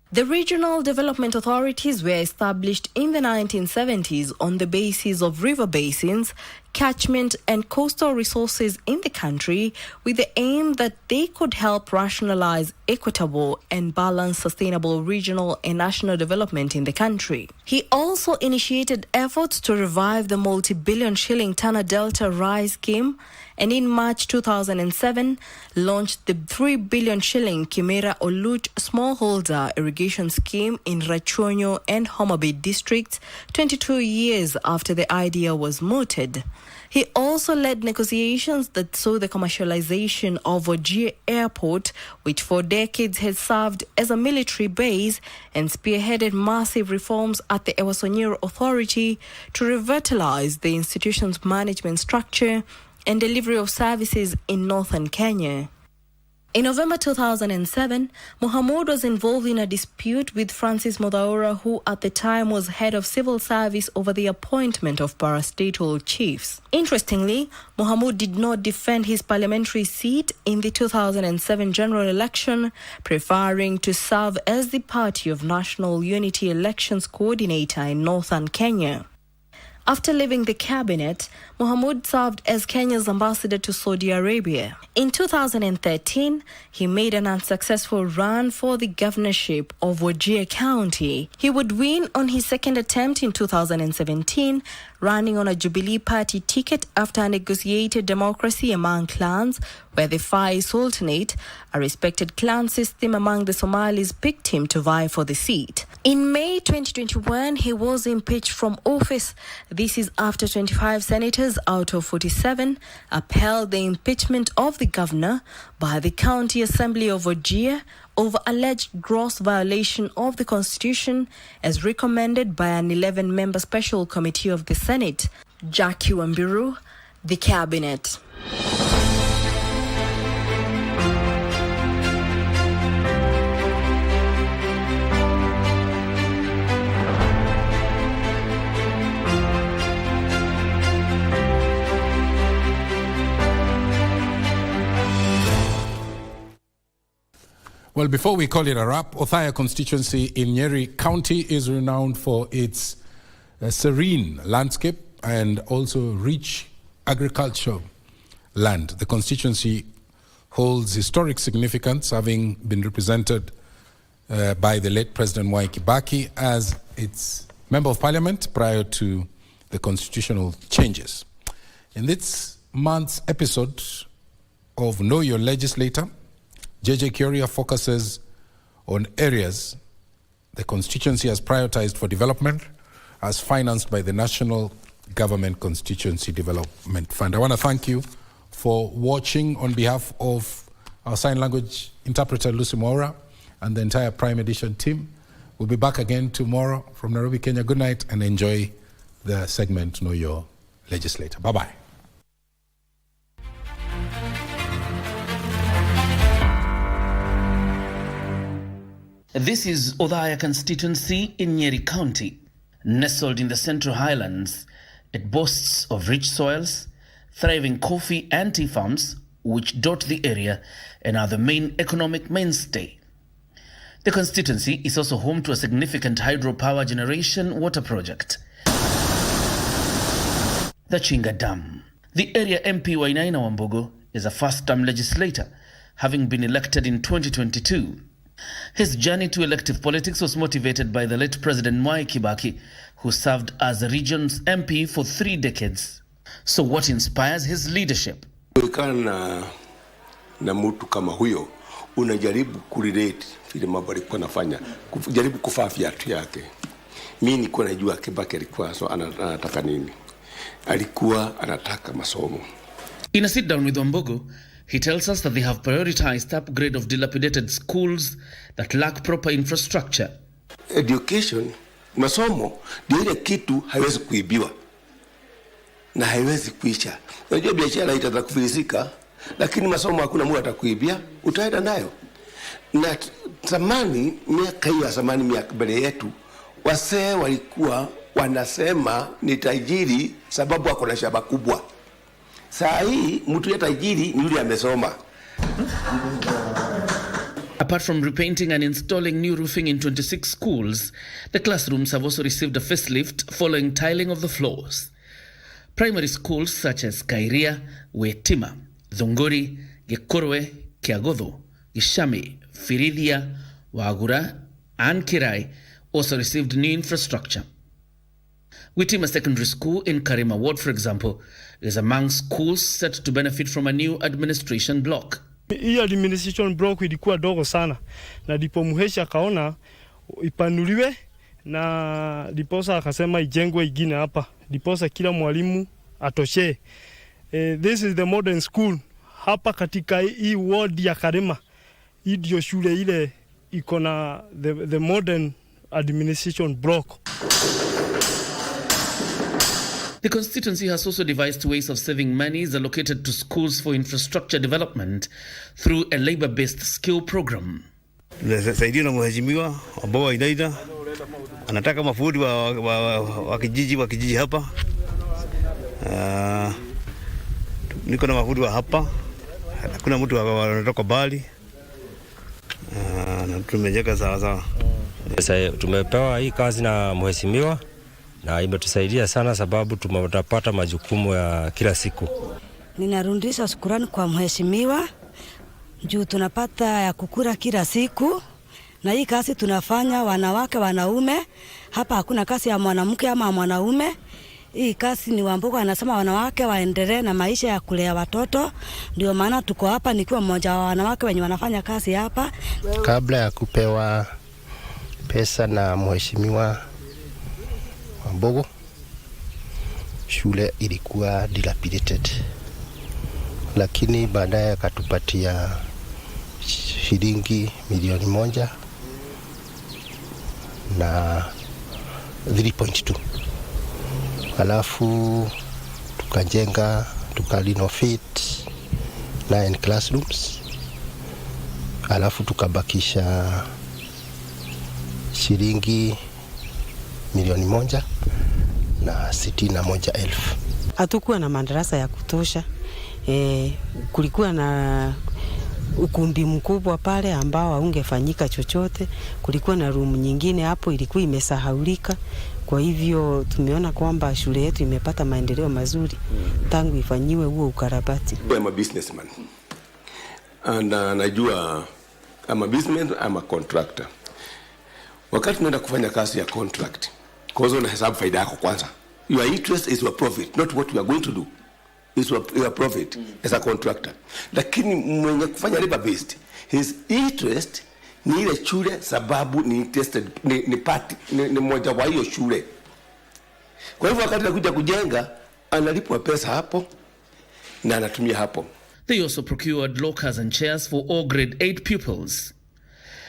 The regional development authorities were established in the 1970s on the basis of river basins, catchment and coastal resources in the country, with the aim that they could help rationalize equitable and balanced sustainable regional and national development in the country. He also initiated efforts to revive the multi-billion shilling Tana Delta Rise Scheme, and in March 2007 launched the 3 billion shilling Kimera Oluch Smallholder Irrigation Scheme in Rachonyo and Homa Bay districts 22 years after the idea was mooted. He also led negotiations that saw the commercialization of Wajir Airport, which for decades had served as a military base, and spearheaded massive reforms at the Ewasonyiro Authority to revitalize the institution's management structure and delivery of services in northern Kenya. In November 2007, Mohamud was involved in a dispute with Francis Muthaura, who at the time was head of civil service, over the appointment of parastatal chiefs. Interestingly, Mohamud did not defend his parliamentary seat in the 2007 general election, preferring to serve as the Party of National Unity Elections coordinator in northern Kenya. After leaving the cabinet, Mohamud served as Kenya's ambassador to Saudi Arabia. In 2013, he made an unsuccessful run for the governorship of Wajir County. He would win on his second attempt in 2017, running on a Jubilee Party ticket after a negotiated democracy among clans, where the Fai Sultanate, a respected clan system among the Somalis, picked him to vie for the seat. In May 2021, he was impeached from office. This is after 25 senators out of 47 upheld the impeachment of the governor by the County Assembly of Wajir over alleged gross violation of the Constitution as recommended by an 11-member special committee of the Senate. Jackie Wambiru, the Cabinet. Well, before we call it a wrap, Othaya constituency in Nyeri County is renowned for its serene landscape and also rich agricultural land. The constituency holds historic significance, having been represented by the late President Mwai Kibaki as its Member of Parliament prior to the constitutional changes. In this month's episode of Know Your Legislator, JJ Kuria focuses on areas the constituency has prioritized for development as financed by the National Government Constituency Development Fund. I want to thank you for watching on behalf of our sign language interpreter Lucy Mwaura and the entire Prime Edition team. We'll be back again tomorrow from Nairobi, Kenya. Good night and enjoy the segment Know Your Legislator. Bye-bye. This is Othaya constituency in Nyeri County. Nestled in the Central Highlands, it boasts of rich soils, thriving coffee and tea farms, which dot the area and are the main economic mainstay. The constituency is also home to a significant hydropower generation water project, the Chinga Dam. The area MP Wainaina Wambugu is a first-term legislator, having been elected in 2022. His journey to elective politics was motivated by the late President Mwai Kibaki, who served as the region's MP for 3 decades. So what inspires his leadership? Ukana na mtu kama huyo unajaribu kurelate vile mambo alikuwa anafanya, kujaribu kufaa viatu yake. Mimi nilikuwa najua Kibaki alikuwa so anataka nini. Alikuwa anataka masomo. In a sit down with Wambugu, he tells us that they have prioritized upgrade of dilapidated schools that lack proper infrastructure. Education, masomo, ndio ile kitu haiwezi kuibiwa na haiwezi kuisha. Unajua biashara itakufilisika, lakini masomo hakuna mtu atakuibia, utaenda nayo. Na zamani, miaka hiyo ya zamani, miaka mbele yetu, wasee walikuwa wanasema ni tajiri sababu ako na shamba kubwa. Saa hii mtu ya tajiri ni yule amesoma. Apart from repainting and installing new roofing in 26 schools, the classrooms have also received a facelift following tiling of the floors. Primary schools such as Kairia, Wetima, Zongori, Gekorwe, Kiagodho, Gishami, Firidia, Wagura, and Kirai also received new infrastructure. Wetima Secondary School in Karima Ward, for example, is among schools set to benefit from a new administration block. Hii administration block ilikuwa dogo sana, na ndipo muhesha kaona ipanuliwe, na diposa akasema ijengwe ingine hapa, diposa kila mwalimu atoshe. This is the modern school hapa katika hii ward ya Karima. Hii ndio shule ile iko na the modern administration block. The constituency has also devised ways of saving monies allocated to schools for infrastructure development through a labor-based skill program. Saidia na mheshimiwa Mboya inaida anataka mafundi wa kijiji hapa. Niko na mafundi wa hapa. Hakuna mtu anatoka bali. Na tumejenga sawa. Sasa tumepewa hii kazi na mheshimiwa na imetusaidia sana sababu tunapata majukumu ya kila siku. Ninarudisha shukrani kwa mheshimiwa juu tunapata ya kukula kila siku, na hii kazi tunafanya wanawake wanaume. Hapa hakuna kazi ya mwanamke ama mwanaume. hii kazi ni Wambogo anasema wanawake waendelee na maisha ya kulea watoto, ndio maana tuko hapa nikiwa mmoja wa wanawake wenye wanafanya kazi hapa. Kabla ya kupewa pesa na mheshimiwa Mbogo, shule ilikuwa dilapidated, lakini baadaye akatupatia shilingi milioni 1 na 3.2. Alafu tukajenga, tukarenovate 9 classrooms. Alafu tukabakisha shilingi milioni 1 na 61,000. Hatukuwa na madarasa ya kutosha. Kulikuwa na ukumbi mkubwa pale ambao haungefanyika chochote. Kulikuwa na room nyingine hapo ilikuwa imesahaulika. Kwa hivyo tumeona kwamba shule yetu imepata maendeleo mazuri tangu ifanyiwe huo ukarabati. I'm a businessman. And najua I'm a businessman, I'm a contractor. Wakati unaenda kufanya kazi ya contract, kwanza unahesabu faida yako kwanza. Your interest is your profit, not what you are going to do. Is your profit as a contractor. Lakini mwenye kufanya labor based, his interest ni ile shule sababu ni interested ni moja wa hiyo shule. Kwa hivyo wakati anakuja kujenga analipwa pesa hapo na anatumia hapo. They also procured lockers and chairs for all grade 8 pupils.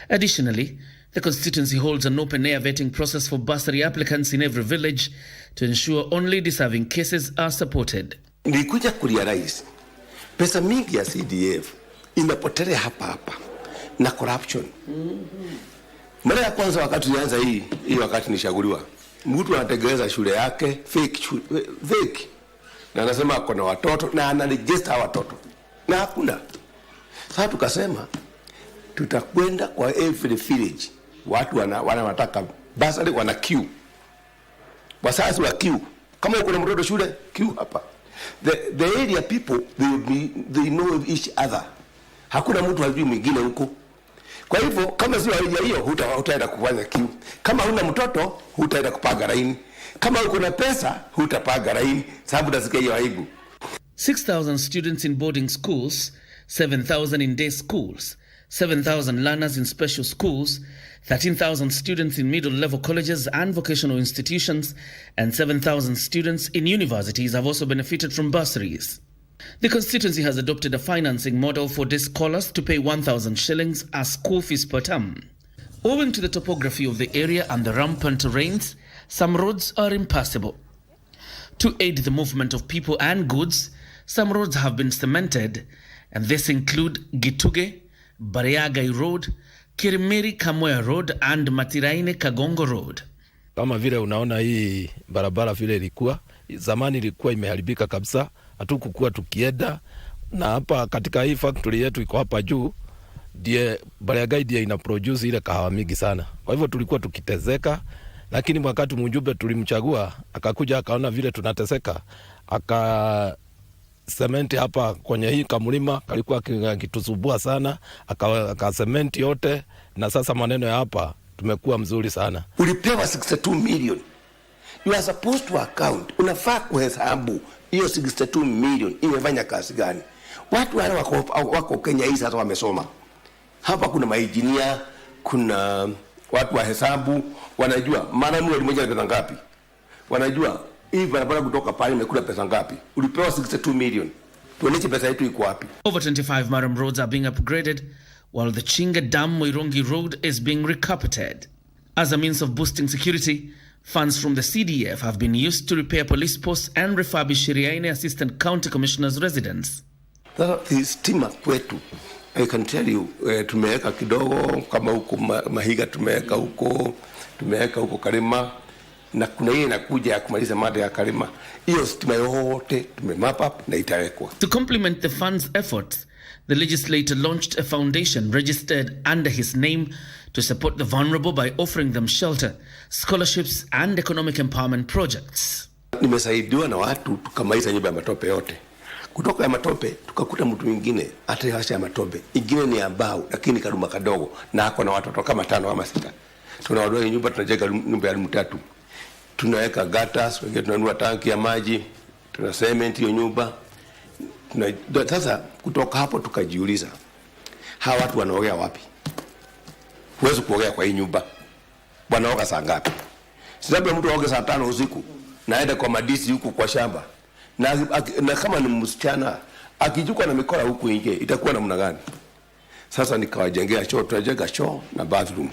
Additionally, the constituency holds an open-air vetting process for bursary applicants in every village to ensure only deserving cases are supported. Nilikuja kurealize pesa mingi ya CDF inapotelea hapa na corruption. Mara ya kwanza wakati nianza hii wakati nishaguliwa, mtu anatengeneza shule yake fake. Na anasema ako na watoto na anaregister watoto. Na hakuna. Sasa tukasema tutakwenda kwa every village. Watu wanataka basari wana queue. Wazazi wa queue. Kama uko na mtoto shule, queue hapa. The area people they know each other. Hakuna mtu hajui mwingine huko. Kwa hivyo kama sio area hiyo hutaenda kufanya queue. Kama huna mtoto hutaenda kupanga laini. Kama uko na pesa hutapanga laini sababu utasikia hiyo aibu. 6,000 students in boarding schools, 7,000 in day schools, 7,000 learners in special schools, 13,000 students in middle-level colleges and vocational institutions, and 7,000 students in universities have also benefited from bursaries. The constituency has adopted a financing model for day scholars to pay 1,000 shillings as school fees per term. Owing to the topography of the area and the rampant rains, some roads are impassable. To aid the movement of people and goods, some roads have been cemented, and this include Gituge, Bariagai Road, Kirimiri Kamwea Road and Matiraine Kagongo Road. Kama vile unaona hii barabara vile ilikuwa, zamani ilikuwa imeharibika kabisa, hatukukuwa tukienda, na hapa katika hii factory yetu iko hapa juu, die Bariagai die ina produce ile kahawa mingi sana. Kwa hivyo tulikuwa tukitezeka, lakini wakati mjumbe tulimchagua, akakuja akaona vile tunateseka, sementi hapa kwenye hii kamlima kalikuwa kitusubua sana, sementi yote, na sasa maneno ya hapa tumekuwa mzuri sana. Ulipewa 62 million. You are supposed to account. Unafaa kuhesabu hiyo 62 million imefanya kazi gani. Watu wale wako Kenya hii sasa wamesoma. Hapa kuna maengineer, kuna watu wa hesabu, wanajua mara moja ni pesa ngapi. Wanajua hii barabara kutoka pale imekula pesa ngapi. Ulipewa 62 million. Tuonyeshe pesa yetu iko wapi. Over 25 Maram roads are being upgraded, while the Chinga Dam Moirongi Road is being recarpeted. As a means of boosting security, funds from the CDF have been used to repair police posts and refurbish Shiriaine Assistant County Commissioner's residence. The stima kwetu, I can tell you, tumeweka kidogo kama huko Mahiga, tumeweka huko Karima, na kuna yeye inakuja ya kumaliza mada ya Karima. Hiyo stima yote tumemap up na itawekwa. To complement the fund's efforts, the legislator launched a foundation registered under his name to support the vulnerable by offering them shelter, scholarships and economic empowerment projects. Nimesaidiwa na watu tukamaliza nyumba ya matope yote. Kutoka ya matope tukakuta mtu mwingine hata hasha ya matope. Ingine ni ambao lakini karuma kadogo na ako na watoto kama 5 ama 6. Tunaondoa nyumba tunajenga nyumba ya 3. tunaweka gutters, wengine tunanunua tanki ya maji, tuna cement hiyo nyumba. Sasa kutoka hapo tukajiuliza, hawa watu wanaogea wapi? Huwezi kuogea kwa hii nyumba. Wanaoga saa ngapi? Sababu mtu aoge saa 5 usiku naenda kwa madisi huku kwa shamba. Na kama ni msichana akijukwa na mikora huku nje itakuwa namna gani? Sasa nikawajengea choo, tunajenga choo na bathroom.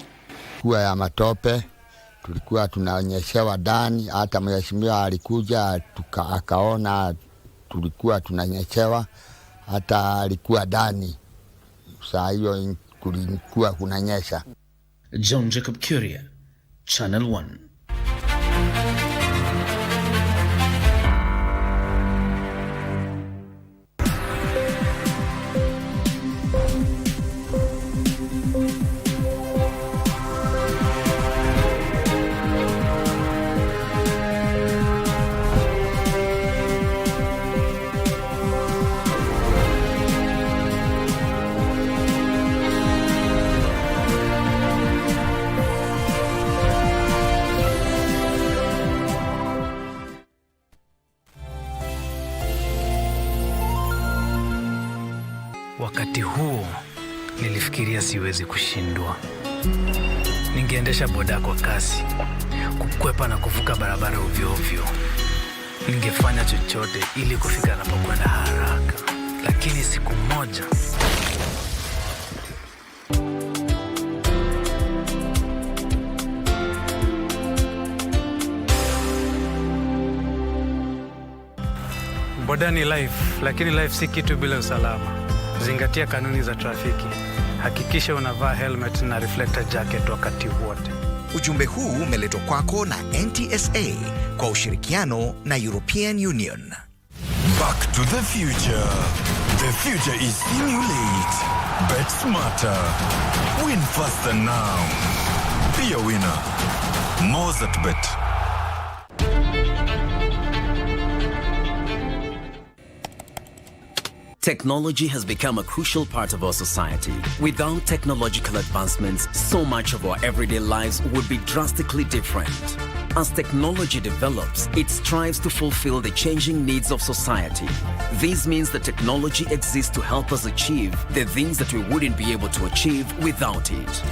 Kuwa ya matope, tulikuwa tunaonyeshewa ndani, hata mheshimiwa alikuja akaona tulikuwa tunanyeshewa, hata alikuwa ndani. Saa hiyo kulikuwa kunanyesha. John Jacob Kuria, Channel 1. Wakati huo nilifikiria siwezi kushindwa. Ningeendesha boda kwa kasi, kukwepa na kuvuka barabara ovyo ovyo. Ningefanya chochote ili kufika napokwenda haraka. Lakini siku moja boda ni life, lakini life si kitu bila usalama. Zingatia kanuni za trafiki. Hakikisha unavaa helmet na reflector jacket wakati wote. Ujumbe huu umeletwa kwako na NTSA kwa ushirikiano na European Union. Back to the future. The future is simulate. Bet smarter. Win faster now. Be a winner. Mozart Bet. Technology has become a crucial part of our society. Without technological advancements, so much of our everyday lives would be drastically different. As technology develops, it strives to fulfill the changing needs of society. This means that technology exists to help us achieve the things that we wouldn't be able to achieve without it.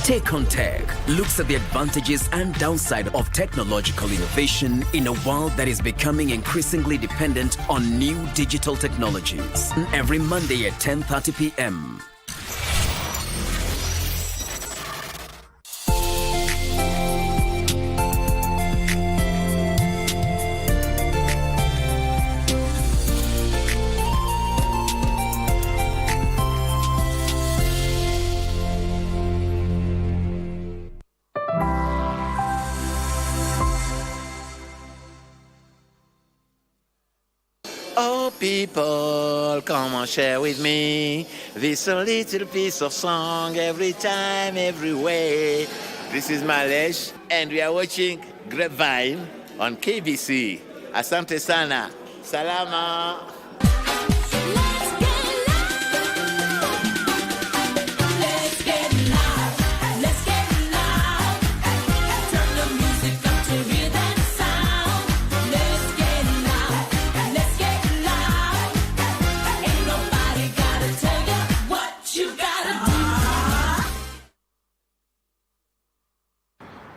Take on Tech looks at the advantages and downside of technological innovation in a world that is becoming increasingly dependent on new digital technologies. Every Monday at 10:30 p.m. Oh, people, come and share with me this a little piece of song every time, every way. This is Malesh, and we are watching Grapevine on KBC. Asante sana. Salama.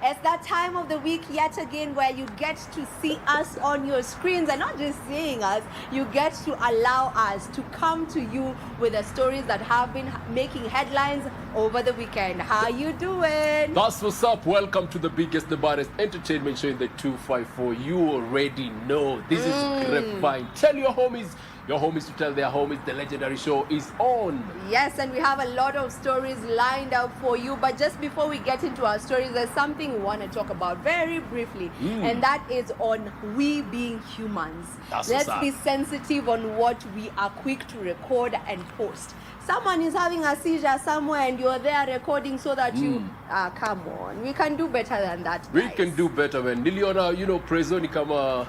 It's that time of the week yet again where you get to see us on your screens, and not just seeing us, you get to allow us to come to you with the stories that have been making headlines over the weekend. How you doing? That's what's up. Welcome to the biggest, the baddest entertainment show in the 254. You already know this is Grapevine. Tell your homies to tell their homies the legendary show is on. Yes, and we have a lot of stories lined up for you. But just before we get into our stories, there's something we want to talk about very briefly, and that is on we being humans. Let's be sensitive on what we are quick to record and post. Someone is having a seizure somewhere and you're there recording so that you come on, we can do better than that, guys. We can do better, man. Niliona, Prezo ni kama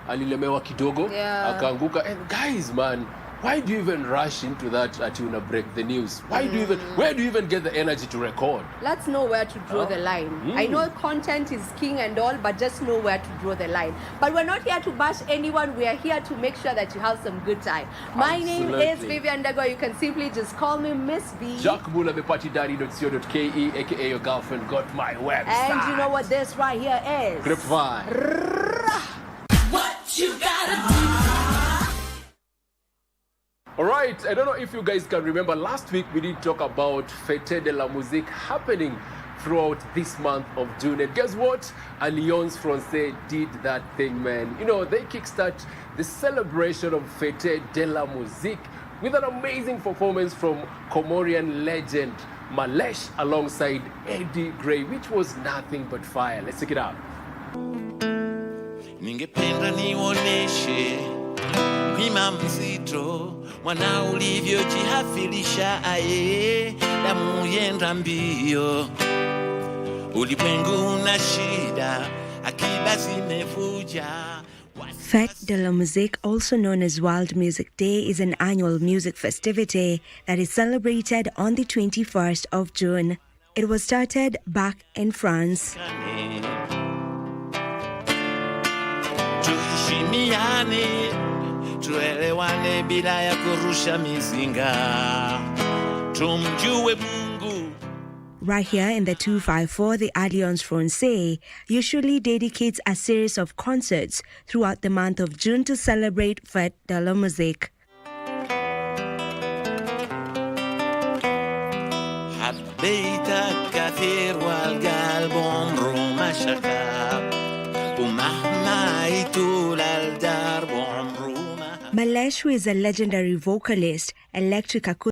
alilemewa kidogo, akaanguka. And guys, man, Why do you even rush into that at you break the news? Why do you even, where do you even get the energy to record? Let's know where to draw the line. I know content is king and all, but just know where to draw the line. But we're not here to bash anyone. We are here to make sure that you have some good time. My name is Vivian Dago. You can simply just call me Miss V. Jack Bulla, the partydaddy.co.ke, aka your girlfriend, got my website. And you know what this right here is? Grapevine. What you gotta do? All right, I don't know if you guys can remember, last week we did talk about Fête de la Musique happening throughout this month of June. And guess what? Alliance Française did that thing, man. You know, they kickstart the celebration of Fête de la Musique with an amazing performance from Comorian legend Malesh alongside Eddie Gray, which was nothing but fire. Let's check it out. Ningependa niwoneshe wima mzito mwana ulivyojihafilisha aye damu yenda mbio ulimwengu una shida akiba zimevuja. Fête de la Musique, also known as World Music Day, is an annual music festivity that is celebrated on the 21st of June. It was started back in France. Tuheshimiane, tuelewane bila ya kurusha mizinga. Tumjue Mungu. Right here in the 254, the Alliance Française usually dedicates a series of concerts throughout the month of June to celebrate Fête de la Musique. حبيتك كثير والقلب عمره ما شكاب ومهما يطول الدرب عمره ما. Malesh, who is a legendary vocalist, electric acoustic